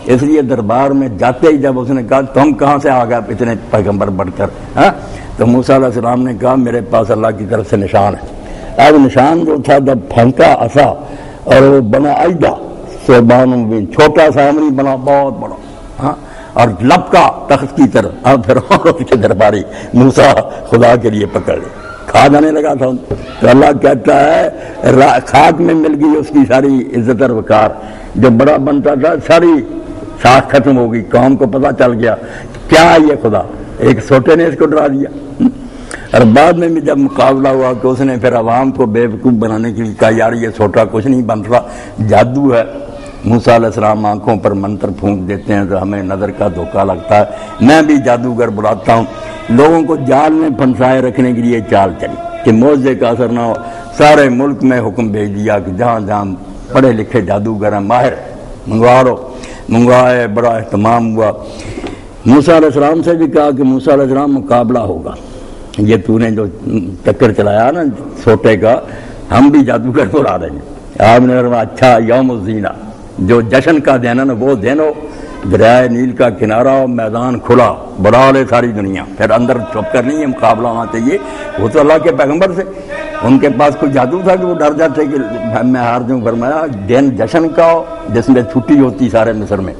اس لیے دربار میں جاتے ہی جب اس نے کہا تم کہاں سے آ گئے اتنے پیغمبر بڑھ کر، ہاں تو موسیٰ علیہ السلام نے کہا میرے پاس اللہ کی طرف سے نشان ہے۔ اب نشان جو تھا جب پھینکا عصا اور وہ بنا ایدا صوبان مبین، چھوٹا سا نہیں بنا، بہت بڑا، ہاں اور لپکا تخت کی طرح، اب پھر اس کے درباری موسیٰ خدا کے لیے پکڑ لے، کھا جانے لگا تھا تو اللہ کہتا ہے خاک میں مل گئی اس کی ساری عزت اور وقار، جو بڑا بنتا تھا ساری ساکھ ختم ہو گئی، قوم کو پتہ چل گیا کیا یہ خدا، ایک چھوٹے نے اس کو ڈرا دیا۔ اور بعد میں بھی جب مقابلہ ہوا کہ اس نے پھر عوام کو بے وقوف بنانے کے لیے کہا یار یہ چھوٹا کچھ نہیں بنتا، جادو ہے۔ موسیٰ علیہ السلام آنکھوں پر منتر پھونک دیتے ہیں تو ہمیں نظر کا دھوکہ لگتا ہے، میں بھی جادوگر بلاتا ہوں، لوگوں کو جال میں پھنسائے رکھنے کے لیے چال چلی کہ معجزے کا اثر نہ ہو، سارے ملک میں حکم بھیج دیا کہ جہاں جہاں پڑھے لکھے جادوگر ہیں ماہر منگوا لو، منگوائے، بڑا اہتمام ہوا۔ موسیٰ علیہ السلام سے بھی کہا کہ موسیٰ علیہ السلام مقابلہ ہوگا، یہ تو نے جو چکر چلایا نا چھوٹے کا، ہم بھی جادوگر بلا رہے ہیں۔ آپ نے فرمایا اچھا یوم الزینہ، جو جشن کا دن ہے نا وہ دن ہو، دریائے نیل کا کنارہ ہو، میدان کھلا، بڑھا لے ساری دنیا، پھر اندر چھپ کر نہیں ہے، مقابلہ ہونا چاہیے۔ وہ تو اللہ کے پیغمبر سے، ان کے پاس کوئی جادو تھا کہ وہ ڈر جاتے کہ میں ہار جاؤں۔ فرمایا دن جشن کا ہو جس میں چھٹی ہوتی سارے مصر میں،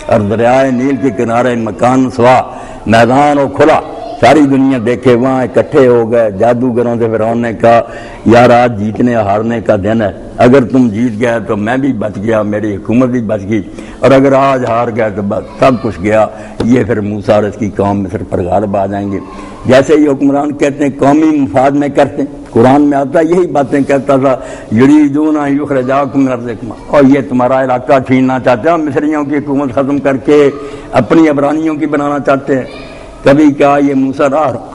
اور دریائے نیل کے کنارے مکان سوا، میدان ہو کھلا، ساری دنیا دیکھے، وہاں اکٹھے ہو گئے جادوگروں سے۔ فرعون نے کہا یار آج جیتنے ہارنے کا دن ہے، اگر تم جیت گئے تو میں بھی بچ گیا، میری حکومت بھی بچ گئی، اور اگر آج ہار گئے تو بس سب کچھ گیا۔ یہ پھر موسیٰ اور اس کی قوم مصر پر غالب آ جائیں گے، جیسے یہ حکمران کہتے ہیں قومی مفاد میں کرتے ہیں۔ قرآن میں آتا یہی باتیں کہتا تھا، یریدون ان یخرجاکم من ارضکم، اور یہ تمہارا علاقہ چھیننا چاہتے ہیں، مصریوں کی حکومت ختم کر کے اپنی عبرانیوں کی بنانا چاہتے ہیں۔ کبھی کہا یہ موسیٰ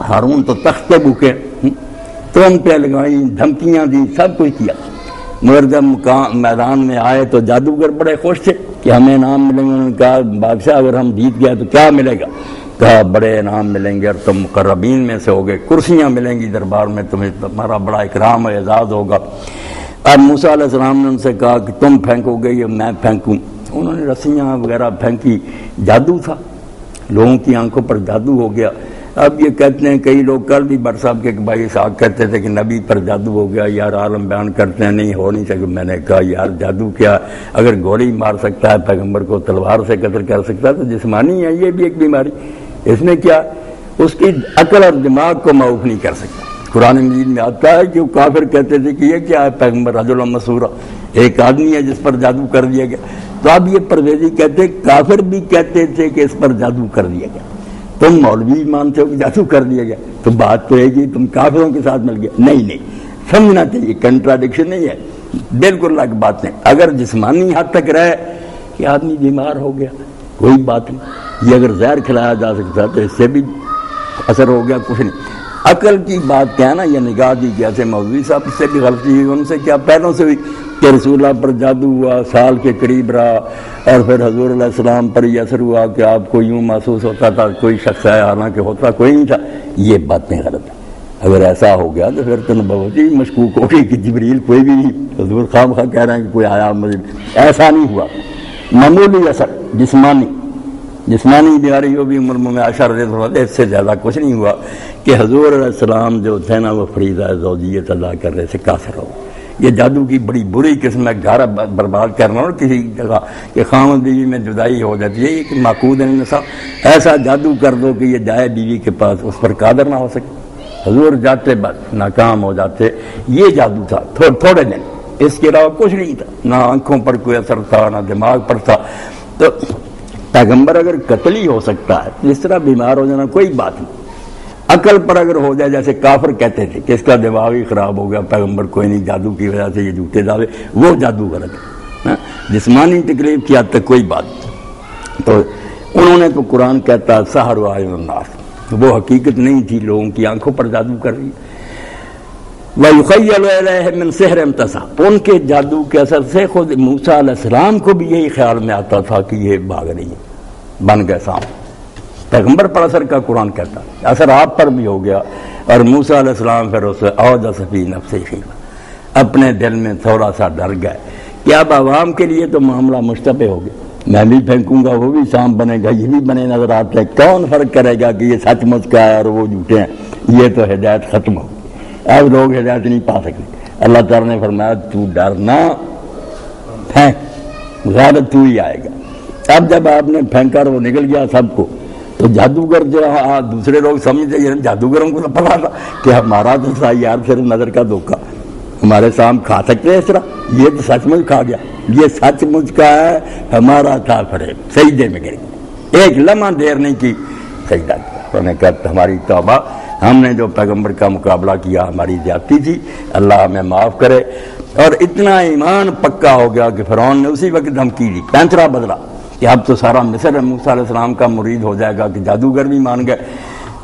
ہارون تو تخت پہ بھوکے، تم پہ لگائی، دھمکیاں دی، سب کچھ کیا، مگر جب میدان میں آئے تو جادوگر بڑے خوش تھے کہ ہمیں انعام ملیں گے۔ انہوں نے کہا بادشاہ اگر ہم جیت گئے تو کیا ملے گا؟ کہا بڑے انعام ملیں گے اور تم مقربین میں سے ہوگے، کرسیاں ملیں گی دربار میں، تمہیں تمہارا بڑا اکرام و اعزاز ہوگا۔ اب موسیٰ علیہ السلام نے ان سے کہا کہ تم پھینکو گے یا میں پھینکوں؟ انہوں نے رسیاں وغیرہ پھینکی، جادو تھا، لوگوں کی آنکھوں پر جادو ہو گیا۔ اب یہ کہتے ہیں کئی لوگ، کل بھی بٹ صاحب کے بھائی صاحب کہتے تھے کہ نبی پر جادو ہو گیا، یار عالم بیان کرتے ہیں نہیں ہو نہیں سکتا۔ میں نے کہا یار جادو کیا، اگر گولی مار سکتا ہے پیغمبر کو، تلوار سے قتل کر سکتا ہے تو جسمانی ہے یہ بھی ایک بیماری، اس میں کیا، اس کی عقل اور دماغ کو معاف نہیں کر سکتا۔ قرآن مجید میں آتا ہے کہ وہ کافر کہتے تھے کہ یہ کیا ہے پیغمبر رجل مسورہ، ایک آدمی ہے جس پر جادو کر دیا گیا۔ تو اب یہ پرویزی کہتے کافر بھی کہتے تھے کہ اس پر جادو کر دیا گیا، تم مولوی مانتے ہو کہ جادو کر دیا گیا، تو بات تو ہے کہ تم کافروں کے ساتھ مل گئے۔ نہیں سمجھنا چاہیے، کنٹراڈکشن نہیں ہے، بالکل الگ بات ہے۔ اگر جسمانی حد تک رہے کہ آدمی بیمار ہو گیا کوئی بات نہیں، یہ اگر زہر کھلایا جا سکتا تو اس سے بھی اثر ہو گیا، کچھ نہیں۔ عقل کی بات کیا ہے نا، یہ نگاہ دی جیسے مولوی صاحب سے بھی غلطی ہوئی، ان سے کیا پیروں سے ہوئی، کہ رسول اللہ پر جادو ہوا، سال کے قریب رہا، اور پھر حضور علیہ السلام پر یہ اثر ہوا کہ آپ کو یوں محسوس ہوتا تھا کوئی شخص ہے، حالانکہ ہوتا کوئی نہیں تھا. یہ باتیں غلط ہیں. اگر ایسا ہو گیا تو پھر تو نبوت ہی مشکوک ہوگی کہ جبریل کوئی بھی نہیں. حضور خواہ خواہ کہہ رہے ہیں کہ کوئی آیا مجھے. ایسا نہیں ہوا. معمولی اثر جسمانی بیماری ہو بھی عمر میں عشر اس سے زیادہ کچھ نہیں ہوا کہ حضور علیہ السلام جو تھے نا وہ فریضہ زوجیت ادا کرنے سے قاصر ہو. یہ جادو کی بڑی بری قسم ہے. گھر برباد کرنا اور کسی جگہ کہ خاوند بیوی میں جدائی ہو جاتی ہے، یہ معقود ہے نصاب. ایسا جادو کر دو کہ یہ جائے بیوی کے پاس، اس پر قادر نہ ہو سکے. حضور جاتے بعد ناکام ہو جاتے. یہ جادو تھا تھوڑے دن، اس کے علاوہ کچھ نہیں تھا. نہ آنکھوں پر کوئی اثر تھا، نہ دماغ پر تھا. تو پیغمبر اگر قتل ہو سکتا ہے، جس طرح بیمار ہو جانا کوئی بات نہیں. عقل پر اگر ہو جائے، جیسے کافر کہتے تھے کہ اس کا دماغ ہی خراب ہو گیا، پیغمبر کوئی نہیں، جادو کی وجہ سے یہ جھوٹے دعوے، وہ جادو غلط ہے. جسمانی تکلیف کی حد تک کوئی بات نہیں. تو انہوں نے تو قرآن کہتا سحر و اعین الناس، وہ حقیقت نہیں تھی، لوگوں کی آنکھوں پر جادو کر رہی ہے. وَيُخَيَّلُ إِلَيْهِ مِنْ سِحْرٍ تَسْعَىٰ، ان کے جادو کے اثر سے خود موسیٰ علیہ السلام کو بھی یہی خیال میں آتا تھا کہ یہ بھاگ رہی ہے، بن گئے سانپ. پیغمبر پر اثر کا قرآن کہتا ہے، اثر آپ پر بھی ہو گیا. اور موسیٰ علیہ السلام پھر اسے اوجس فی نفسہ خیفہ، اپنے دل میں تھوڑا سا ڈر گئے کہ اب عوام کے لیے تو معاملہ مشتبہ ہو گیا. میں بھی پھینکوں گا، وہ بھی سانپ بنے گا، یہ بھی بنے نظر آتے ہیں، کون فرق کرے گا کہ یہ سچ مچ کا ہے اور وہ جھوٹے ہیں. یہ تو ہدایت ختم ہو گئی، اب لوگ ہدایت نہیں پا سکتے. اللہ تعالیٰ نے فرمایا تو ڈرنا، پھینک، غالب تو ہی آئے گا. اب جب آپ نے پھینکا اور وہ نکل گیا سب کو، تو جادوگر جو دوسرے لوگ سمجھتے ہیں، جادوگروں کو تو پتا تھا کہ ہمارا تو تھا یار صرف نظر کا دھوکہ، ہمارے سامنے کھا سکتے ہیں اس طرح، یہ تو سچ مچ کھا گیا، یہ سچ مچ کا ہے، ہمارا تھا فریب. سجدے میں گر گیا، ایک لمحہ دیر نہیں کی، سجدہ کیا. انہوں نے کہا ہماری توبہ، ہم نے جو پیغمبر کا مقابلہ کیا ہماری زیادتی تھی، اللہ ہمیں معاف کرے. اور اتنا ایمان پکا ہو گیا کہ فرعون نے اسی وقت دھمکی دی، پینترا بدلا کہ اب تو سارا مصر موسیٰ علیہ السلام کا مرید ہو جائے گا، کہ جادوگر بھی مان گئے.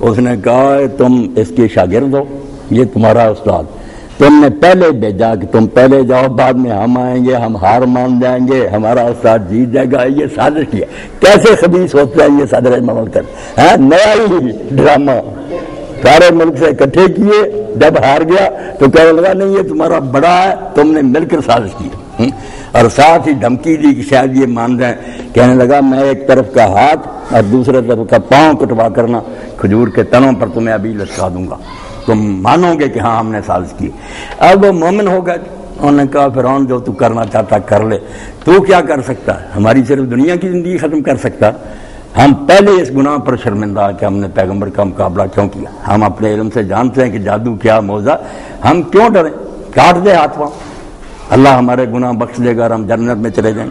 اس نے کہا تم اس کے شاگرد ہو، یہ تمہارا استاد، تم نے پہلے بھیجا کہ تم پہلے جاؤ، بعد میں ہم آئیں گے، ہم ہار مان جائیں گے، ہمارا استاد جیت جائے گا. یہ سازش کیا. کیسے خبیث ہوتا ہے یہ صدر مملکت، نیا ہی ڈرامہ سارے ملک سے اکٹھے کیے. جب ہار گیا تو کہنے لگا نہیں یہ تمہارا بڑا ہے، تم نے مل کر سازش کی. اور ساتھ ہی دھمکی دی کہ شاید یہ مان جائیں. کہنے لگا میں ایک طرف کا ہاتھ اور دوسرے طرف کا پاؤں کٹوا کرنا، کھجور کے تنوں پر تمہیں ابھی لٹکا دوں گا، تم مانو گے کہ ہاں ہم نے سازش کی. اب وہ مومن ہو گئے. انہوں نے کہا فرعون جو تو کرنا چاہتا کر لے، تو کیا کر سکتا ہے؟ ہماری صرف دنیا کی زندگی ختم کر سکتا. ہم پہلے اس گناہ پر شرمندہ کہ ہم نے پیغمبر کا مقابلہ کیوں کیا. ہم اپنے علم سے جانتے ہیں کہ جادو کیا موزہ، ہم کیوں ڈریں؟ کاٹ دے ہاتھ پاؤں، اللہ ہمارے گناہ بخش دے گا اور ہم جنت میں چلے جائیں.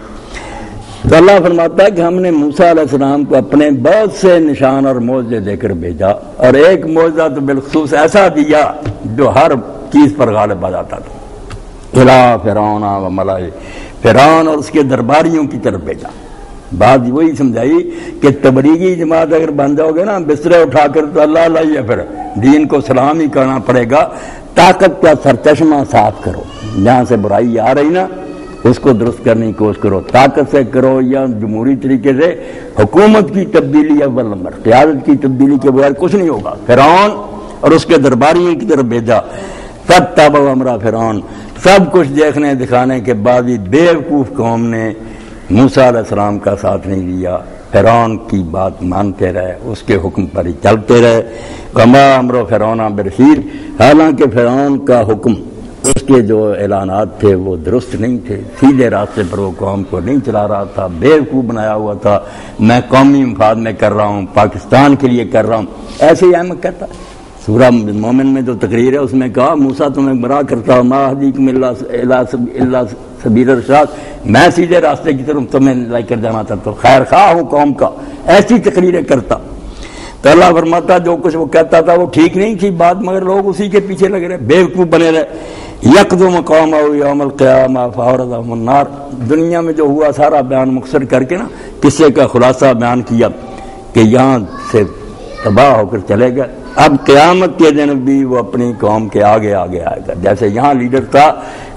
تو اللہ فرماتا ہے کہ ہم نے موسیٰ علیہ السلام کو اپنے بہت سے نشان اور معجزے دے کر بھیجا، اور ایک معجزہ تو بالخصوص ایسا دیا جو ہر چیز پر غالب آ جاتا تھا. الا فرعون و ملائہ، فرعون اور اس کے درباریوں کی طرف بھیجا. بات وہی سمجھائی کہ تبلیغی جماعت اگر بن جاؤ گے نا بسترے اٹھا کر، تو اللہ اللہ ہے، پھر دین کو سلام ہی کرنا پڑے گا. طاقت کا سرچشمہ صاف کرو، جہاں سے برائی آ رہی نا اس کو درست کرنے کی کوشش کرو، طاقت سے کرو یا جمہوری طریقے سے. حکومت کی تبدیلی اول نمبر، قیادت کی تبدیلی کے بغیر کچھ نہیں ہوگا. فرعون اور اس کے درباریوں کی طرف بھیجا. فتبعوا امر فرعون، سب کچھ دیکھنے دکھانے کے بعد بھی بیوقوف قوم نے موسیٰ علیہ السلام کا ساتھ نہیں دیا. فرعون کی بات مانتے رہے، اس کے حکم پر ہی چلتے رہے. وما امر فرعون برشید، حالانکہ فرعون کا حکم، اس کے جو اعلانات تھے وہ درست نہیں تھے، سیدھے راستے پر وہ قوم کو نہیں چلا رہا تھا، بیوقوف بنایا ہوا تھا. میں قومی مفاد میں کر رہا ہوں، پاکستان کے لیے کر رہا ہوں، ایسے ہی احمد کہتا ہے. سورہ مومن میں جو تقریر ہے اس میں کہا موسیٰ تمہیں گمراہ کرتا ہوں، ما اہدیکم الا سبیل الرشاد، میں سیدھے راستے کی طرف تمہیں لے کر جانا چاہتا ہوں، خیر خواہ ہوں قوم کا. ایسی تقریریں کرتا. تو اللہ فرماتا جو کچھ وہ کہتا تھا وہ ٹھیک نہیں تھی بات، مگر لوگ اسی کے پیچھے لگ رہے، بیوقوف بنے رہے. یقدم قومہ یوم القیامہ فاوردہم النار، دنیا میں جو ہوا سارا بیان مختصر کر کے نا قصے کا خلاصہ بیان کیا کہ یہاں سے تباہ ہو کر چلے گئے۔ اب قیامت کے دن بھی وہ اپنی قوم کے آگے آگے آئے گا، جیسے یہاں لیڈر تھا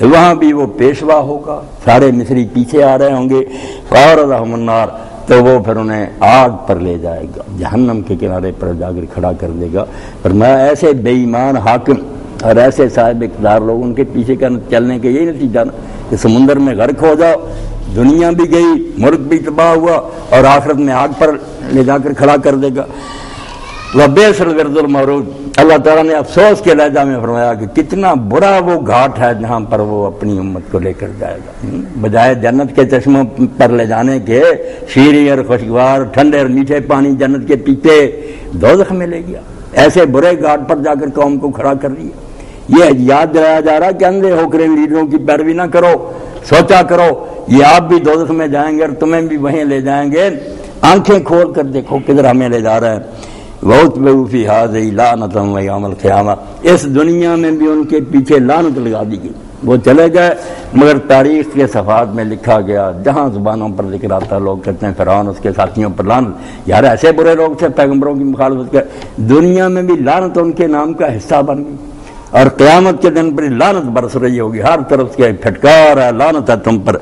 وہاں بھی وہ پیشوا ہوگا، سارے مصری پیچھے آ رہے ہوں گے، فَأَوْرَدَهُمُ النَّارَ، تو وہ پھر انہیں آگ پر لے جائے گا، جہنم کے کنارے پر جا کر کھڑا کر دے گا۔ فرمایا ایسے بے ایمان حاکم اور ایسے صاحب اقتدار لوگ، ان کے پیچھے کا چلنے کے یہی نتیجہ نا کہ سمندر میں غرق ہو جاؤ، دنیا بھی گئی، ملک بھی تباہ ہوا، اور آخرت میں آگ پر لے جا کر کھڑا کر دے گا۔ وَبِئْسَ الْوِرْدُ الْمَوْرُودُ، اللہ تعالیٰ نے افسوس کے لہجہ میں فرمایا کہ کتنا برا وہ گھاٹ ہے جہاں پر وہ اپنی امت کو لے کر جائے گا۔ بجائے جنت کے چشموں پر لے جانے کے شیریں اور خوشگوار ٹھنڈے اور میٹھے پانی جنت کے پیتے، دوزخ میں لے گیا۔ ایسے برے گھاٹ پر جا کر قوم کو کھڑا کر دیا۔ یہ یاد دلایا جا رہا کہ اندھے ہو کر ان لیڈروں کی پیروی نہ کرو، سوچا کرو یہ آپ بھی دوزخ میں جائیں گے اور تمہیں بھی وہیں لے جائیں گے، آنکھیں کھول کر دیکھو کدھر ہمیں لے جا رہا ہے۔ وَأُتْبِعُوا فِي هَٰذِهِ لَعْنَةً وَيَوْمَ الْقِيَامَةِ، اس دنیا میں بھی ان کے پیچھے لعنت لگا دی گئی، وہ چلے گئے، مگر تاریخ کے صفحات میں لکھا گیا، جہاں زبانوں پر ذکر آتا لوگ کہتے ہیں فرعون اس کے ساتھیوں پر لعنت، یار ایسے برے لوگ تھے پیغمبروں کی مخالفت کر، دنیا میں بھی لعنت ان کے نام کا حصہ بن گئی، اور قیامت کے دن پر لعنت برس رہی ہوگی، ہر طرف سے پھٹکار ہے، لعنت ہے تم پر،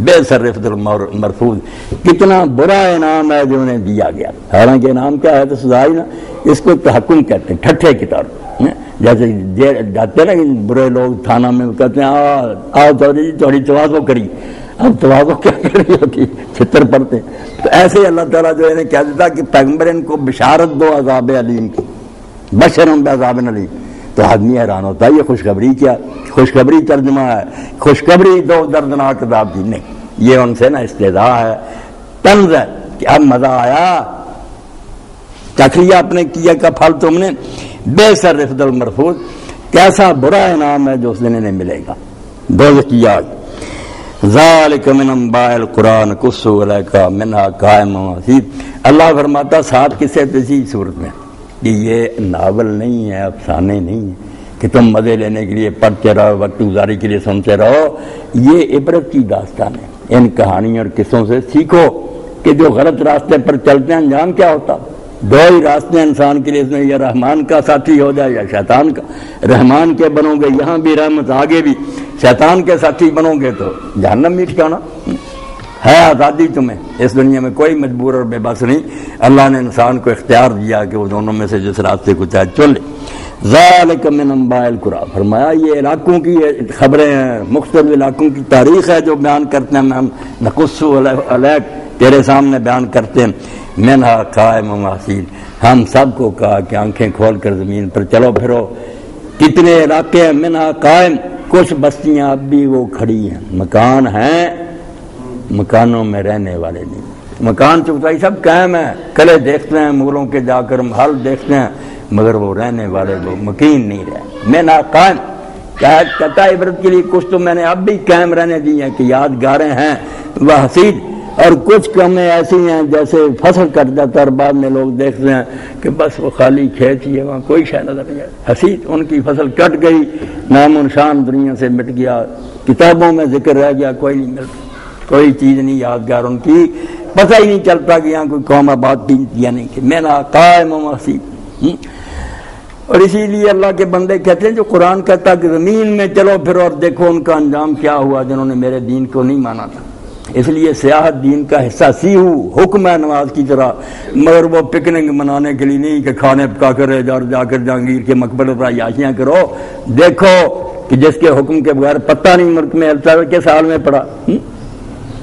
بئس الرفد المرفوض، کتنا برا انعام ہے جو انہیں دیا گیا۔ حالانکہ انعام کیا ہے تو سزا ہی نا، اس کو تحکم کہتے ہیں، ٹھٹھے کی طور، جیسے جاتے ہیں نا کہ برے لوگ تھانہ میں کہتے ہیں آؤ چودھری جی تھوڑی توازو کری، اب توازو کیا کری ہوتی، چھتر پڑتے، تو ایسے اللہ تعالیٰ جو انہیں کہہ دیتا کہ پیغمبر ان کو بشارت دو عذاب علیم کی، بشرم بعذاب علیم، تو آدمی حیران ہوتا ہے یہ خوشخبری کیا، خوشخبری ترجمہ ہے، خوشخبری دو دردناک عذاب کی، نہیں، یہ ان سے نا استہزاء ہے، طنز ہے کہ اب مزہ آیا، چکھ لیا اپنے کیا کا پھل تم نے، بئس الرفد المرفوض، کیسا برا انعام ہے جو اس دن انہیں ملے گا، دوزخ کی آگ۔ ذالک من انباء القرآن نقصہ علیک منہا قائم و حصید، اللہ فرماتا ساتھ کسے تسی صورت میں کہ یہ ناول نہیں ہے، افسانے نہیں ہے کہ تم مزے لینے کے لیے پڑھتے رہو، وقت گزاری کے لیے سنتے رہو، یہ عبرت کی داستان ہے۔ ان کہانیوں اور قصوں سے سیکھو کہ جو غلط راستے پر چلتے ہیں انجام کیا ہوتا، دو ہی راستے ہیں انسان کے لیے، اس میں یا رحمان کا ساتھی ہو جائے یا شیطان کا، رحمان کے بنو گے یہاں بھی رحمت، آگے بھی، شیطان کے ساتھی بنو گے تو جہنم بھی ٹھکانا ہے۔ آزادی تمہیں اس دنیا میں کوئی مجبور اور بے بس نہیں، اللہ نے انسان کو اختیار دیا کہ وہ دونوں میں سے جس راستے کو چاہے چن لے۔ ذالک من انباء القرآن، فرمایا یہ علاقوں کی خبریں ہیں، مختلف علاقوں کی تاریخ ہے جو بیان کرتے ہیں، ہم نقص علیک تیرے سامنے بیان کرتے ہیں، منہا قائم و حصید، ہم سب کو کہا کہ آنکھیں کھول کر زمین پر چلو پھرو، کتنے علاقے ہیں، منہا قائم، کچھ بستیاں اب بھی وہ کھڑی ہیں، مکان ہیں، مکانوں میں رہنے والے نہیں، مکان چوتھائی سب قائم ہیں، قلعے دیکھتے ہیں مغلوں کے جا کر، محل دیکھتے ہیں، مگر وہ رہنے والے وہ مکین نہیں رہے۔ میں نا قائم کہتا عبرت کے لیے کچھ تو میں نے اب بھی قائم رہنے دی ہیں کہ یادگاریں ہیں، وہ حسید، اور کچھ کمیں ایسی ہیں جیسے فصل کٹ جاتا ہے اور بعد میں لوگ دیکھتے ہیں کہ بس وہ خالی کھیت ہی ہے، وہاں کوئی شے نظر نہیں ہے، حسید، ان کی فصل کٹ گئی، نام و نشان دنیا سے مٹ گیا، کتابوں میں ذکر رہ گیا، کوئی نہیں ملتا، کوئی چیز نہیں یادگار ان کی، پتہ ہی نہیں چلتا کہ یہاں کوئی قوم آباد تھی یا نہیں، کہ میں نا قائم و حسید۔ اور اسی لیے اللہ کے بندے کہتے ہیں جو قرآن کہتا کہ زمین میں چلو پھرو اور دیکھو ان کا انجام کیا ہوا جنہوں نے میرے دین کو نہیں مانا تھا۔ اس لیے سیاحت دین کا حصہ سی ہو، حکم ہے نماز کی طرح، مگر وہ پکنک منانے کے لیے نہیں کہ کھانے پکا کر جا کر جہانگیر کے مقبرے پر عیاشیاں کرو، دیکھو کہ جس کے حکم کے بغیر پتہ نہیں ملک میں ہلتا ہے کس حال میں پڑا،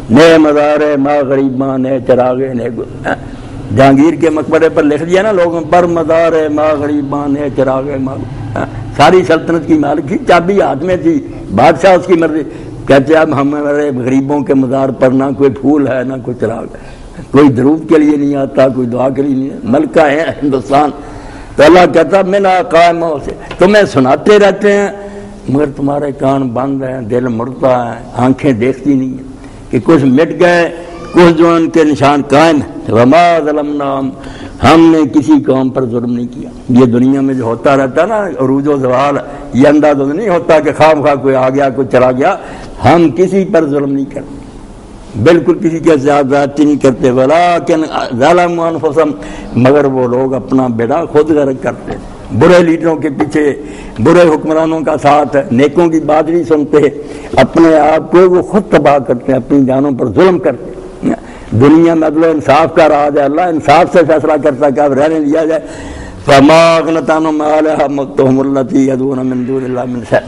نئے مزار ماں غریباں نئے چراغے نئے، جہانگیر کے مقبرے پر لکھ دیا نا لوگوں پر مزار ماں غریباں نئے چراغے ماں، ساری سلطنت کی مالک تھی، چابی ہاتھ میں تھی، بادشاہ اس کی مرضی، کہتے اب ہمارے غریبوں کے مزار پر نہ کوئی پھول ہے نہ کوئی چراغ ہے، کوئی درود کے لیے نہیں آتا، کوئی دعا کے لیے نہیں، ملکہ ہے ہندوستان۔ تو اللہ کہتا میں نہ قائم ہو سے تمہیں سناتے رہتے ہیں مگر تمہارے کان بند ہیں، دل مڑتا ہے، آنکھیں دیکھتی نہیں ہیں کہ کچھ مٹ گئے، کچھ جو ان کے نشان قائم ہیں۔ وما ظلمناہم، ہم نے کسی قوم پر ظلم نہیں کیا۔ یہ دنیا میں جو ہوتا رہتا نا عروج و زوال، یہ اندازہ نہیں ہوتا کہ خواہ کوئی آ گیا کوئی چلا گیا، ہم کسی پر ظلم نہیں کرتے، بالکل کسی کے ساتھ زیادتی نہیں کرتے، ولیکن ظلموا انفسہم، مگر وہ لوگ اپنا بیڑا خود غرق کرتے، برے لیڈروں کے پیچھے، برے حکمرانوں کا ساتھ، نیکوں کی بات نہیں سنتے، اپنے آپ کو وہ خود تباہ کرتے ہیں، اپنی جانوں پر ظلم کرتے۔ دنیا میں عدل و انصاف کا راج ہے، اللہ انصاف سے فیصلہ کرتا ہے کہ اب رہنے دیا جائے۔ فما اغنت عنہم آلہتہم التی یدعون من دون اللہ من شیء،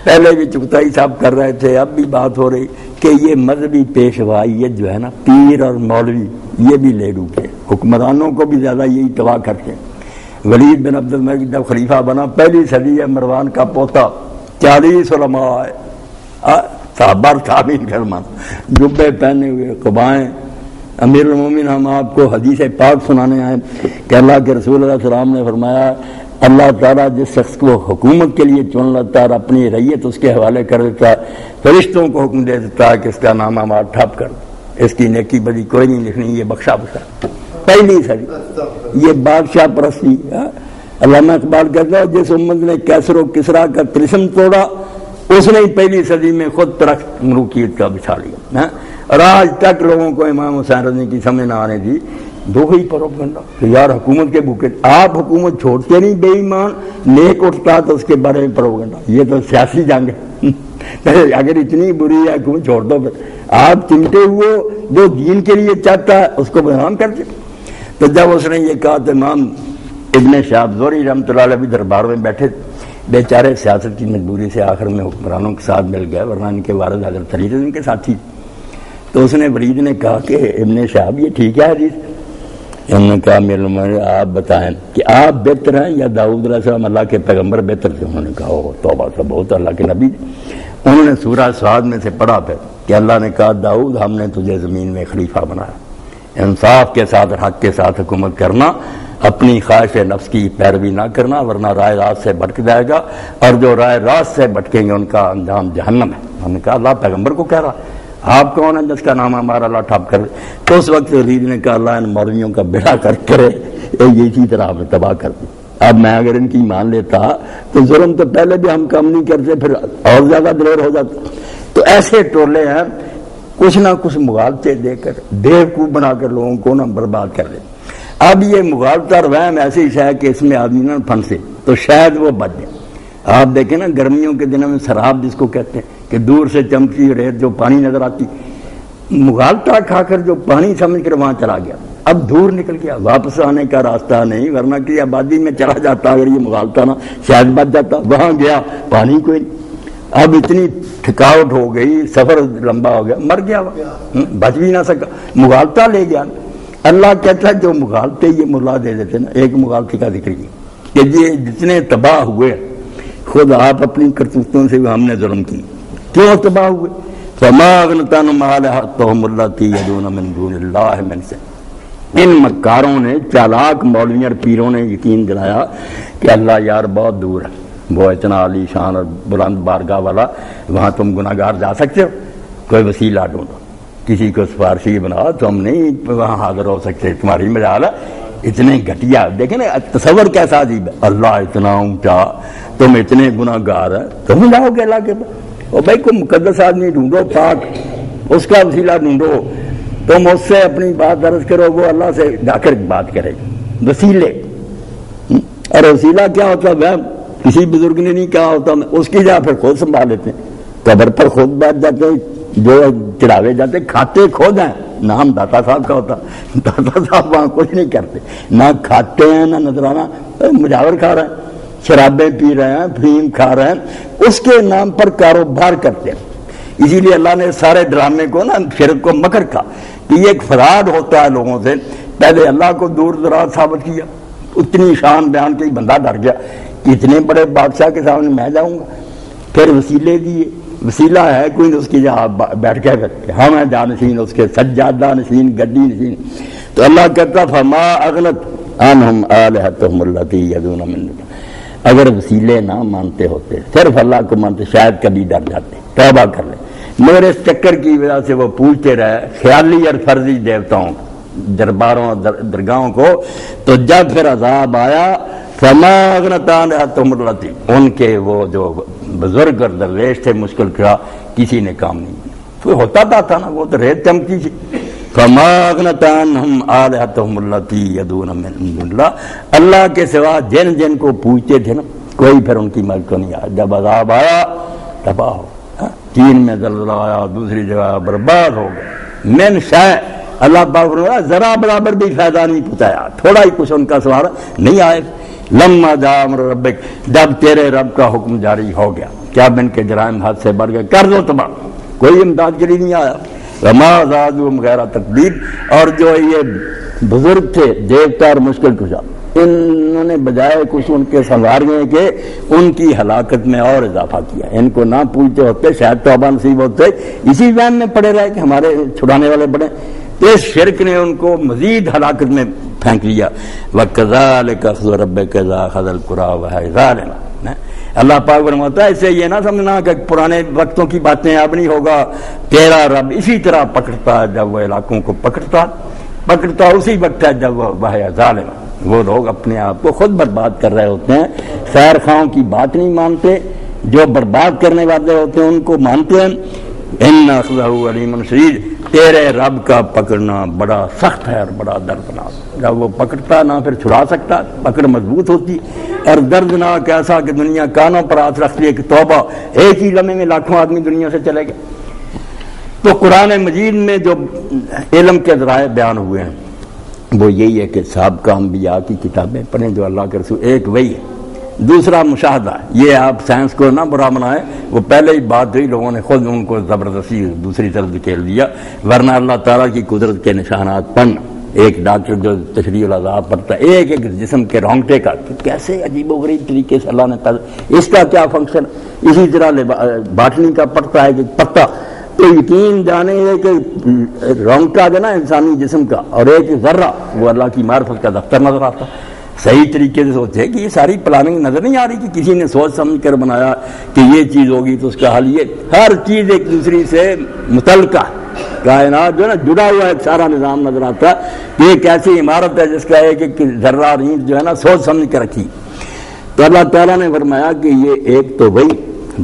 پہلے بھی چغتائی صاحب کر رہے تھے، اب بھی بات ہو رہی کہ یہ مذہبی پیشوائیت جو ہے نا، پیر اور مولوی یہ بھی لے ڈوبے، حکمرانوں کو بھی زیادہ یہی تباہ کرتے ہیں۔ ولید بن عبد الملک جب خلیفہ بنا، پہلی صدی ہے، مروان کا پوتا، 40 علماء صحابہ تعمیر فرمان، جبے پہنے ہوئے، قبائیں۔ امیر المومنین ہم آپ کو حدیث پاک سنانے آئے کہ اللہ کے رسول علیہ السلام نے فرمایا اللہ تعالیٰ جس شخص کو حکومت کے لیے چن لیتا اور اپنی ریت اس کے حوالے کر دیتا، فرشتوں کو حکم دے دیتا کہ اس کا نام ہمارا ٹھپ کر، اس کی نیکی بدی کوئی نہیں لکھنی، یہ بخشا بخشا۔ پہلی صدی یہ بادشاہ پرستی۔ علامہ اقبال کہتا ہے جس امت نے کیسر و کسرا کا طلسم توڑا، اس نے پہلی صدی میں خود ترخت ملوکیت کا بچھا لیا، اور آج تک لوگوں کو امام حسین رضی کی سمجھ نہ آنے دی۔ دو ہی پروپیگنڈا کہ یار حکومت کے بھوکے، آپ حکومت چھوڑتے نہیں، بے ایمان نیک اٹھتا تو اس کے بارے میں پروپیگنڈا، یہ تو سیاسی جنگ ہے۔ اگر اتنی بری ہے حکومت چھوڑ دو، پھر آپ چمٹے ہوئے جو دین کے لیے چاہتا ہے اس کو بدنام کرتے۔ تو جب اس نے یہ کہا تو امام ابن شہاب زہری رحمۃ اللہ علیہ بھی دربار میں بیٹھے، بیچارے سیاست کی مجبوری سے آخر میں حکمرانوں کے ساتھ مل گئے، ورنہ ان کے والد حضرت علی ان کے ساتھی۔ تو اس نے ولید نے کہا کہ ابن شہاب یہ ٹھیک ہے حدیث؟ انہوں نے کہا میرے عمر آپ بتائیں کہ آپ بہتر ہیں یا داؤد علیہ السلام اللہ کے پیغمبر بہتر تھے؟ انہوں نے کہا او توبہ تو بہت اللہ کے نبی۔ انہوں نے سورہ سعد میں سے پڑھا پھر کہ اللہ نے کہا داؤد ہم نے تجھے زمین میں خلیفہ بنایا، انصاف کے ساتھ حق کے ساتھ حکومت کرنا، اپنی خواہش نفس کی پیروی نہ کرنا ورنہ رائے راست سے بھٹک جائے گا، اور جو رائے راست سے بھٹکیں گے ان کا انجام جہنم ہے۔ انہوں نے کہا اللہ پیغمبر کو کہہ رہا، آپ کون ہیں جس کا نام ہمارا اللہ ٹھپ کر دے؟ تو اس وقت ولید نے کہا اللہ ان مولویوں کا بیڑا کر کرے، یہ اسی طرح ہمیں تباہ کر دی۔ اب میں اگر ان کی مان لیتا تو ظلم تو پہلے بھی ہم کم نہیں کرتے، پھر اور زیادہ دلیر ہو جاتا۔ تو ایسے ٹولے ہیں کچھ نہ کچھ مغالطے دے کر بیوقوف بنا کر لوگوں کو نہ برباد کر دیں۔ اب یہ مغالطہ اور وہم ایسی شے کہ اس میں آدمی نہ پھنسے تو شاید وہ بچ جائے۔ آپ دیکھیں نا گرمیوں کے دنوں میں سراب جس کو کہتے ہیں کہ دور سے چمکی ریت جو پانی نظر آتی، مغالطہ کھا کر جو پانی سمجھ کر وہاں چلا گیا، اب دور نکل گیا، واپس آنے کا راستہ نہیں، ورنہ کہ آبادی میں چلا جاتا اگر یہ مغالطہ نہ شاید بچ جاتا، وہاں گیا پانی کوئی نہیں، اب اتنی تھکاوٹ ہو گئی، سفر لمبا ہو گیا، مر گیا، بچ بھی نہ سکا، مغالطہ لے گیا۔ اللہ کہتا ہے جو مغالطے یہ ملا دے دیتے نا، ایک مغالطے کا ذکر کیا کہ یہ جتنے تباہ ہوئے خود آپ اپنی کرتوتوں سے ہم نے ظلم کی، کیوں تباہ ہوئے؟ فما اغنت عنہم آلہتہم التی یدعون من دون اللہ من شیء، ان مکاروں نے، چالاک مولویوں اور پیروں نے یقین دلایا کہ اللہ یار بہت دور ہے، وہ اتنا عالی شان اور بلند بارگاہ والا، وہاں تم گناہ گار جا سکتے ہو، کوئی وسیلہ ڈھونڈو، کسی کو سفارشی بناؤ، تم نہیں وہاں حاضر ہو سکتے، تمہاری مجال ہے۔ اتنے گھٹیا، دیکھیں نا تصور کیسا عجیب ہے، اللہ اتنا اونچا، تم اتنے گناہ گار ہے، تم جاؤ گے اللہ کے پاس؟ اور بھائی کوئی مقدس آدمی ڈھونڈو، پاک، اس کا وسیلہ ڈھونڈو، تم اس سے اپنی بات درج کرو، وہ اللہ سے جا کر بات کرے گا۔ وسیلے، اور وسیلہ کیا ہوتا ہے؟ کسی بزرگ نے نہیں کہا ہوتا، اس کی جگہ پھر خود سنبھال لیتے ہیں، قبر پر خود بیٹھ جاتے ہیں، جو چڑھاوے جاتے کھاتے خود ہیں، نام داتا صاحب کا ہوتا، داتا صاحب وہاں کچھ نہیں کرتے، نہ کھاتے ہیں نہ نذرانہ، مجاور کھا رہے ہیں، شرابیں پی رہے ہیں، فیم کھا رہے ہیں، اس کے نام پر کاروبار کرتے ہیں۔ اسی لیے اللہ نے سارے ڈرامے کو نا شرک کو مکر کہا کہ یہ ایک فراڈ ہوتا ہے لوگوں سے، پہلے اللہ کو دور دراز ثابت کیا، اتنی شان بیان کی بندہ ڈر گیا کہ اتنے بڑے بادشاہ کے سامنے میں جاؤں گا، پھر وسیلے دیے، وسیلہ ہے کوئی اس کی جہاں بیٹھ کے ہم ہیں جانشین، اس کے سجادہ نشین، گڈی نشین۔ تو اللہ کہتا فما اغنت عنہم آلہتہم التی یدعون من دون، اگر وسیلے نہ مانتے ہوتے، صرف اللہ کو مانتے، شاید کبھی ڈر جاتے، توبہ کر لیں، مگر اس چکر کی وجہ سے وہ پوچھتے رہے خیالی اور فرضی دیوتاؤں، درباروں اور درگاہوں کو، تو جب پھر عذاب آیا فما اغنت آلہتہم التی، ان کے وہ جو بزرگ اور درویش تھے مشکل کیا، کسی نے کام نہیں، تو ہوتا تھا نا، وہ تو ریت چمکی تھی. فما اغنت عنہم آلہتہم التی یدعون من دون اللہ، اللہ کے سوا جن جن کو پوچھتے تھے نا کوئی پھر ان کی مدد کو نہیں آیا. جب عذاب آیا تباہ ہو. چین میں زلزلہ آیا، دوسری جگہ برباد ہو گئے. من شے اللہ پاک نے ذرا برابر بھی فائدہ نہیں پہنچایا، تھوڑا ہی کچھ ان کا سوال نہیں آئے. لما جاء امر ربک، جب تیرے رب کا حکم جاری ہو گیا، کیا بن کے جرائم حد سے بڑھ گئے، کر دو تباہ، کوئی امداد کے لیے نہیں آیا. وما زادهم غیر تقدیر، اور جو یہ بزرگ تھے دیوتا اور مشکل کشا، انہوں نے بجائے کچھ ان کے سنوارنے کے ان کی ہلاکت میں اور اضافہ کیا. ان کو نہ پوچھتے ہوتے شاید توبہ نصیب ہوتے، اسی وہم میں پڑے رہے کہ ہمارے چھڑانے والے بڑے. اس شرک نے ان کو مزید ہلاکت میں پھینک لیا. وَكَذَلِكَ أَخْذُ رَبِّكَ إِذَا أَخَذَ الْقُرَىٰ وَهِيَ ظَالِمَةٌ. اللہ پاک فرماتا ہے اسے یہ نہ سمجھنا کہ پرانے وقتوں کی باتیں اب نہیں ہوگا، تیرا رب اسی طرح پکڑتا ہے جب وہ علاقوں کو پکڑتا اسی وقت ہے جب وہ ظالم. وہ لوگ اپنے آپ کو خود برباد کر رہے ہوتے ہیں، خیر خواہوں کی بات نہیں مانتے، جو برباد کرنے والے ہوتے ہیں ان کو مانتے ہیں. ان اخذہ علیم شدید، تیرے رب کا پکڑنا بڑا سخت ہے اور بڑا دردناک. جب وہ پکڑتا نہ پھر چھڑا سکتا، پکڑ مضبوط ہوتی، اور دردناک ایسا کہ دنیا کانوں پر ہاتھ رکھ لیے کہ توبہ، ایک ہی لمحے میں لاکھوں آدمی دنیا سے چلے گئے. تو قرآن مجید میں جو علم کے ذرائع بیان ہوئے ہیں وہ یہی ہے کہ سابقہ انبیاء کی کتابیں پڑھیں جو اللہ کے رسول، ایک وہی ہے، دوسرا مشاہدہ. یہ آپ سائنس کو نہ برا بنائیں، وہ پہلے ہی بات ہوئی، لوگوں نے خود ان کو زبردستی دوسری طرف دھکیل دیا. ورنہ اللہ تعالیٰ کی قدرت کے نشانات پڑھنا، ایک ڈاکٹر جو تشریح العذاب پڑھتا ہے ایک ایک جسم کے رونگٹے کا کہ کیسے عجیب و غریب طریقے سے اللہ نے پیدا، اس کا کیا فنکشن. اسی طرح باٹنی کا پڑھتا ہے کہ پتا، تو یقین جانے کہ رونگٹا جو نا انسانی جسم کا اور ایک ذرہ وہ اللہ کی معرفت کا دفتر نظر آتا. صحیح طریقے سے سوچے کہ یہ ساری پلاننگ نظر نہیں آ رہی کہ کسی نے سوچ سمجھ کر بنایا کہ یہ چیز ہوگی تو اس کا حل یہ. ہر چیز ایک دوسری سے متعلقہ، کائنات جو ہے نا جڑا ہوا ایک سارا نظام نظر آتا ہے. یہ ایک ایسی عمارت ہے جس کا ایک ایک ذرہ اینٹ جو ہے نا سوچ سمجھ کر رکھی. تو اللہ تعالیٰ نے فرمایا کہ یہ ایک تو وہی،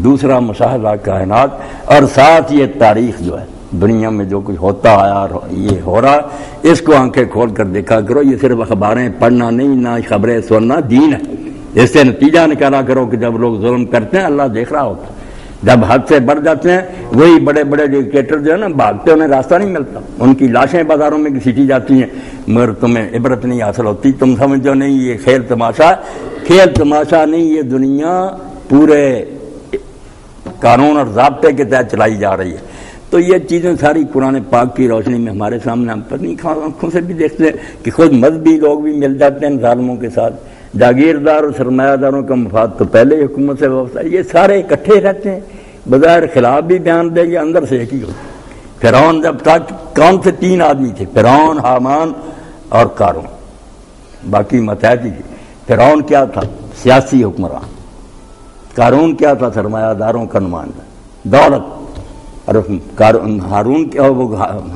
دوسرا مشاہدہ کائنات، اور ساتھ یہ تاریخ جو ہے دنیا میں جو کچھ ہوتا آیا اور یہ ہو رہا، اس کو آنکھیں کھول کر دیکھا کرو. یہ صرف اخباریں پڑھنا نہیں، نہ خبریں سننا، دین ہے. اس سے نتیجہ نکالا کرو کہ جب لوگ ظلم کرتے ہیں اللہ دیکھ رہا ہوتا ہے. جب حد سے بڑھ جاتے ہیں وہی بڑے بڑے ڈکٹیٹر جو ہے نا بھاگتے، انہیں راستہ نہیں ملتا، ان کی لاشیں بازاروں میں گھسیٹی جاتی ہیں، مگر تمہیں عبرت نہیں حاصل ہوتی. تم سمجھو نہیں یہ کھیل تماشا نہیں، یہ دنیا پورے قانون اور ضابطے کے تحت چلائی جا رہی ہے. تو یہ چیزیں ساری قرآن پاک کی روشنی میں ہمارے سامنے ہم پر نہیں آنکھوں سے بھی دیکھتے ہیں کہ خود مذہبی لوگ بھی مل جاتے ہیں ظالموں کے ساتھ. جاگیردار اور سرمایہ داروں کا مفاد تو پہلے ہی حکومت سے وابستہ ہے، یہ سارے اکٹھے رہتے ہیں، بظاہر خلاف بھی بیان دیں گے اندر سے ایک ہی ہوتا. فرعون جب تک کون سے 3 آدمی تھے، فرعون، حامان اور قارون، باقی متحد ہی تھے. فرعون کیا تھا؟ سیاسی حکمران. قارون کیا تھا؟ سرمایہ داروں کا نمائندہ، دولت. اور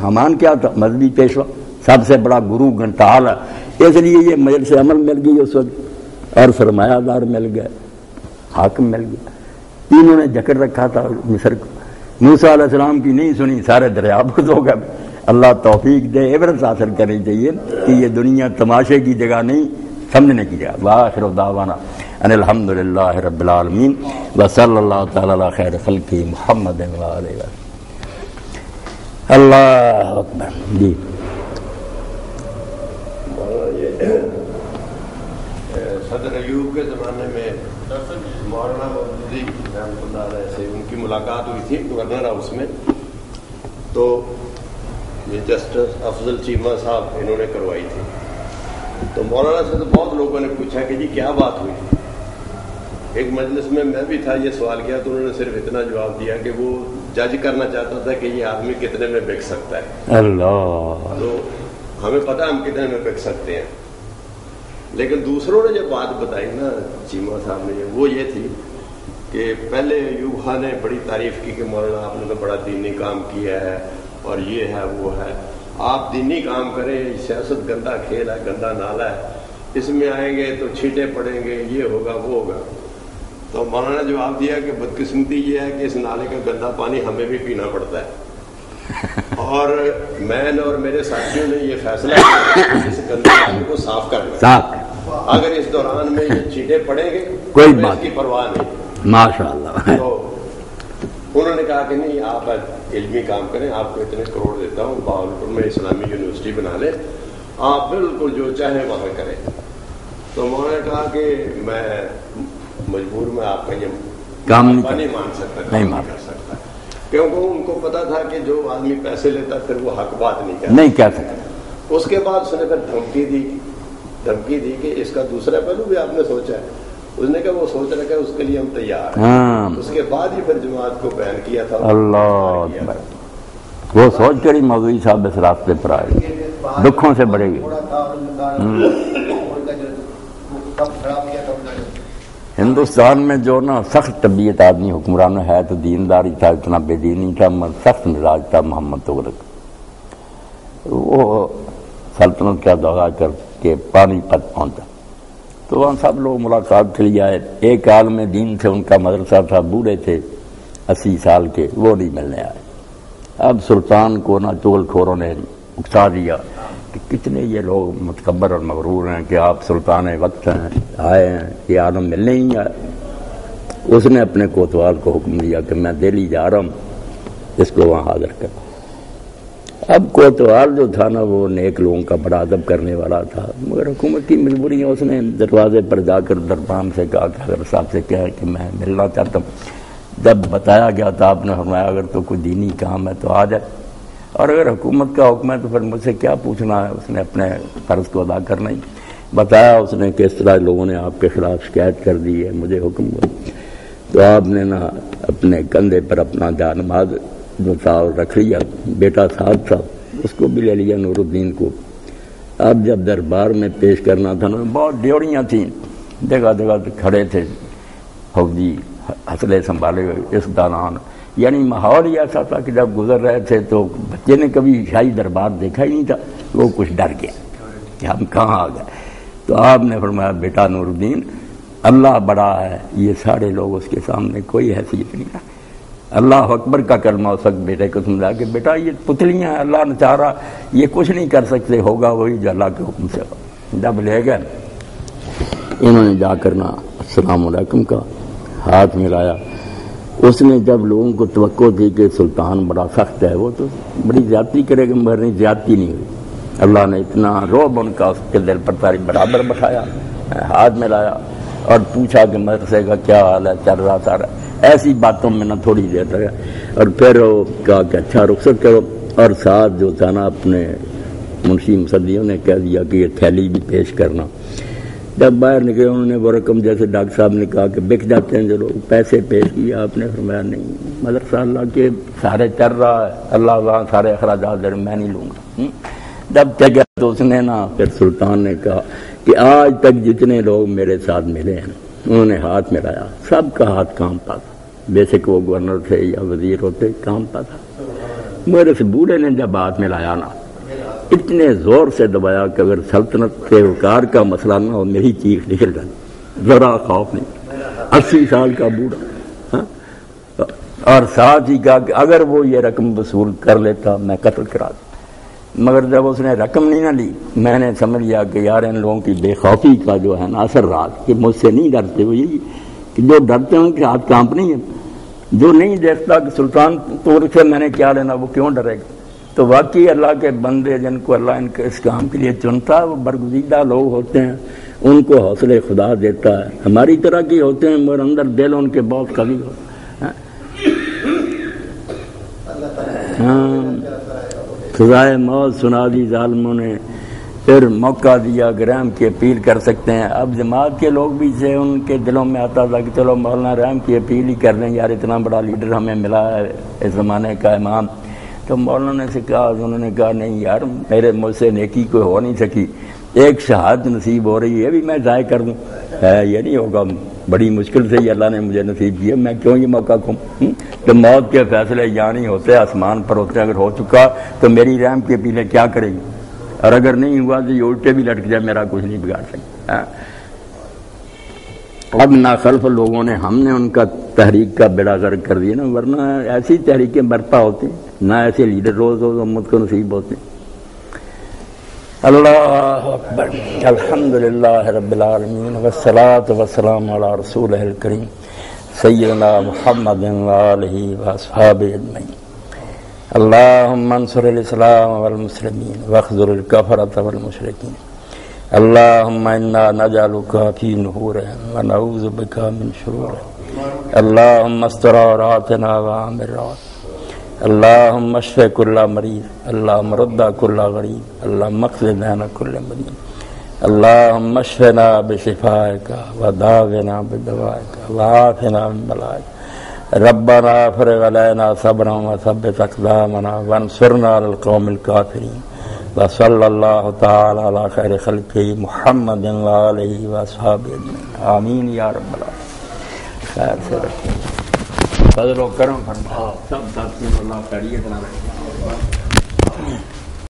حامان کیا تھا؟ مذہبی پیشوا، سب سے بڑا گرو گھنٹال ہے. اس لیے یہ مجلس عمل مل گئی اس وقت، اور سرمایہ دار مل گئے، حاکم مل گیا. تینوں نے جکڑ رکھا تھا مصر کو. موسیٰ علیہ السلام کی نہیں سنی، سارے دریا بند ہو گئے. اللہ توفیق دے، عبرت حاصل کرنی چاہیے کہ یہ دنیا تماشے کی جگہ نہیں، سمجھنے کی جگہ. وآخر دعوانا ان الحمد للہ رب العالمین وصلی اللہ تعالی علی خیر خلقہ محمد وآلہ وسلم. اللہ اکبر. جی صدر ایوب کے زمانے میں مولانا مودودی رحمۃ اللہ علیہ سے ان کی ملاقات ہوئی تھی گورنر ہاؤس میں. تو یہ جسٹس افضل چیمہ صاحب انہوں نے کروائی تھی. تو مولانا سے تو بہت لوگوں نے پوچھا کہ جی کیا بات ہوئی. ایک مجلس میں بھی تھا، یہ سوال کیا تو انہوں نے صرف اتنا جواب دیا کہ وہ جج کرنا چاہتا تھا کہ یہ آدمی کتنے میں بک سکتا ہے. اللہ، تو ہمیں پتہ ہم کتنے میں بک سکتے ہیں. لیکن دوسروں نے جب بات بتائی نا چیمہ صاحب نے، وہ یہ تھی کہ پہلے ایوب خان نے بڑی تعریف کی کہ مولانا آپ نے تو بڑا دینی کام کیا ہے اور یہ ہے وہ ہے. آپ دینی کام کریں، سیاست گندا کھیل ہے، گندا نالا ہے، اس میں آئیں گے تو چھینٹے پڑیں گے، یہ ہوگا وہ ہوگا. تو مولانا نے جواب دیا کہ بدقسمتی یہ ہے کہ اس نالے کا گندا پانی ہمیں بھی پینا پڑتا ہے. اور میں نے اور میرے ساتھیوں نے یہ فیصلہ کیا اس گندگی کو صاف کرنا، اگر اس دوران میں یہ چیٹے پڑیں گے کوئی بات کی پرواہ نہیں. ماشاءاللہ. تو انہوں نے کہا کہ نہیں آپ علمی کام کریں، آپ کو اتنے کروڑ دیتا ہوں، بہاولپور میں اسلامی یونیورسٹی بنا لیں، آپ بالکل جو چاہیں وہاں کریں. تو انہوں نے کہا کہ میں مجبور میں آپ کا یہ کام نہیں مان سکتا، نہیں مان کر سکتا، کیونکہ ان کو پتا تھا کہ جو آدمی پیسے لیتا پھر وہ حق بات نہیں کہہ سکتا. اس کے بعد اس نے پھر دھمکی دی کہ اس کا دوسرا پہلو بھی آپ نے سوچا ہے. اس نے کہا وہ سوچ رکھا ہے، اس کے لیے ہم تیار ہیں. اس کے بعد ہی پھر جماعت کو بیان کیا تھا. اللہ وہ سوچ کر ہی مولوی صاحب اس راستے پر آئے، دکھوں سے بڑے گئے. ہندوستان میں جو نا سخت طبیعت آدمی حکمران ہے تو دینداری تھا، اتنا بے دینی تھا، سخت مزاج تھا محمد تغلق. وہ سلطنت کا دورہ کر کے پانی پت پہنچا تو وہاں سب لوگ ملاقات کے لیے آئے. ایک عالم دین سے ان کا مدرسہ تھا، بوڑھے تھے 80 سال کے، وہ نہیں ملنے آئے. اب سلطان کو نا چغل خوروں نے اکسا دیا کہ کتنے یہ لوگ متکبر اور مغرور ہیں کہ آپ سلطان وقت ہیں، آئے ہیں، یہ عالم ملنے ہی آئے. اس نے اپنے کوتوال کو حکم دیا کہ میں دہلی جا رہا ہوں، اس کو وہاں حاضر کر. اب کوتوال جو تھا نا وہ نیک لوگوں کا بڑا ادب کرنے والا تھا، مگر حکومت کی مجبوری ہے. اس نے دروازے پر جا کر دربان سے کہا کہ اگر صاحب سے کہا کہ میں ملنا چاہتا ہوں. جب بتایا گیا تھا آپ نے فرمایا اگر تو کوئی دینی کام ہے تو آ جائے، اور اگر حکومت کا حکم ہے تو پھر مجھ سے کیا پوچھنا ہے. اس نے اپنے فرض کو ادا کرنا ہی بتایا. اس نے کہ اس طرح لوگوں نے آپ کے خلاف شکایت کر دی ہے، مجھے حکم ہوا. تو آپ نے نا اپنے کندھے پر اپنا جانماز جو تھا رکھ لیا، بیٹا ساتھ تھا اس کو بھی لے لیا، نور الدین کو. اب جب دربار میں پیش کرنا تھا نا بہت ڈیوڑیاں تھیں، جگہ جگہ کھڑے تھے فوجی ہسلے سنبھالے ہوئے اس دوران. یعنی ماحول ہی ایسا تھا کہ جب گزر رہے تھے تو بچے نے کبھی شاہی دربار دیکھا ہی نہیں تھا، وہ کچھ ڈر گیا کہ ہم کہاں آ گئے. تو آپ نے فرمایا بیٹا نور الدین اللہ بڑا ہے، یہ سارے لوگ اس کے سامنے کوئی حیثیت نہیں رکھتے. اللہ اکبر کا کلمہ اس وقت بیٹے کو سمجھا کہ بیٹا یہ پتلیاں ہیں، اللہ نے چاہا یہ کچھ نہیں کر سکتے، ہوگا وہی جو اللہ کے حکم سے ہوگا. جب لے گئے انہوں نے جا کرنا السلام علیکم کا ہاتھ ملایا. اس نے جب لوگوں کو توقع دی کہ سلطان بڑا سخت ہے، وہ تو بڑی زیادتی کرے گا، مگر نہیں زیادتی نہیں ہوئی. اللہ نے اتنا رعب ان کا اس کے دل پر تاری برابر بٹھایا، ہاتھ ملایا اور پوچھا کہ مدرسے کا کیا حال ہے، چل رہا سارا. ایسی باتوں میں نہ تھوڑی دیر لگا اور پھر وہ کہا کہ اچھا رخصت کرو. اور ساتھ جو تھا نا اپنے منشی مصدیوں نے کہہ دیا کہ یہ تھیلی بھی پیش کرنا. جب باہر نکلے انہوں نے وہ رقم جیسے ڈاکٹر صاحب نے کہا کہ بک جاتے ہیں جو لوگ، پیسے پیش کیے. آپ نے فرمایا نہیں، مدرسہ اللہ کے سارے چل رہا ہے، اللہ وہاں سارے اخراجات دے، میں نہیں لوں گا. جب چل تو اس نے نا پھر سلطان نے کہا کہ آج تک جتنے لوگ میرے ساتھ ملے ہیں انہوں نے ہاتھ ملایا، سب کا ہاتھ کانپتا تھا. بے شک وہ گورنر تھے یا وزیر ہوتے، کانپتا تھا. میرے سے بوڑھے نے جب ہاتھ ملایا نا اتنے زور سے دبایا کہ اگر سلطنت کے وقار کا مسئلہ نہ ہو میری چیخ نکل جاتی، ذرا خوف نہیں. 80 سال کا بوڑھا، اور ساتھ ہی کہا کہ اگر وہ یہ رقم وصول کر لیتا میں قتل کرا دوں. مگر جب اس نے رقم نہیں نہ لی میں نے سمجھ لیا کہ یار ان لوگوں کی بے خوفی کا جو ہے نا اثر رات کہ مجھ سے نہیں ڈرتے. وہ یہی کہ جو ڈرتے ہیں ان کے ہاتھ کانپ نہیں ہے، جو نہیں دیکھتا کہ سلطان طور سے میں نے کیا لینا وہ کیوں ڈرے گا. تو واقعی اللہ کے بندے جن کو اللہ ان کے اس کام کے لیے چنتا ہے وہ برگزیدہ لوگ ہوتے ہیں، ان کو حوصلے خدا دیتا ہے. ہماری طرح کے ہوتے ہیں مگر اندر دل ان کے بہت قوی ہوتے ہیں. سزائے موت سنا دی ظالموں نے، پھر موقع دیا کہ رحم کی اپیل کر سکتے ہیں. اب جماعت کے لوگ بھی سے ان کے دلوں میں آتا تھا کہ چلو مولانا رحم کی اپیل ہی کر دیں، یار اتنا بڑا لیڈر ہمیں ملا ہے اس زمانے کا امام. تو مولانا سے کہا، انہوں نے کہا نہیں یار میرے مجھ سے نیکی کوئی ہو نہیں سکی، ایک شہادت نصیب ہو رہی ہے بھی میں ضائع کر دوں، یہ نہیں ہوگا، بڑی مشکل سے ہی اللہ نے مجھے نصیب کیا، میں کیوں یہ موقع کھوں. تو موت کے فیصلے یہاں نہیں ہوتے، آسمان پر ہوتے. اگر ہو چکا تو میری رحم کی اپیلیں کیا کرے گی، اور اگر نہیں ہوا تو یہ الٹے بھی لٹک جائے، میرا کچھ نہیں بگاڑ سکتا. اب ناخلف لوگوں نے ہم نے ان کا تحریک کا بیڑا غرق کر دیا نا، ورنہ ایسی تحریکیں برپا ہوتی ہیں نہ ایسے لیڈر روز روز امت کو نصیب ہوتے. اللہ اکبر. الحمدللہ رب العالمین والصلاة والسلام علی رسولہ الکریم سیدنا محمد وآلہ واصحابہ اجمعین. اللہم انصر الاسلام والمسلمین واخذل الکفرة والمشرکین. اللہم انا نجعلک فی نحورہم ونعوذ بک من شرورہم. اللہم استر عوراتنا وآمن روعاتنا. اللہم اشف کل مریض. اللہم رد کل غریب. اللہم اقض دین کل مدین. اللہم اشفنا بشفائک وداونا بدوائک وعافنا من بلائک. ربنا افرغ علینا صبرا وثبت اقدامنا وانصرنا علی القوم الکافرین. وصلی اللہ تعالی علی خیر خلقہ محمد وآلہ واصحابہ اجمعین. آمین یا رب العالمین. خیر سے رکھیں، فضل و کرم فرما. سب ساتھیوں اللہ خیریت نہ رکھیں.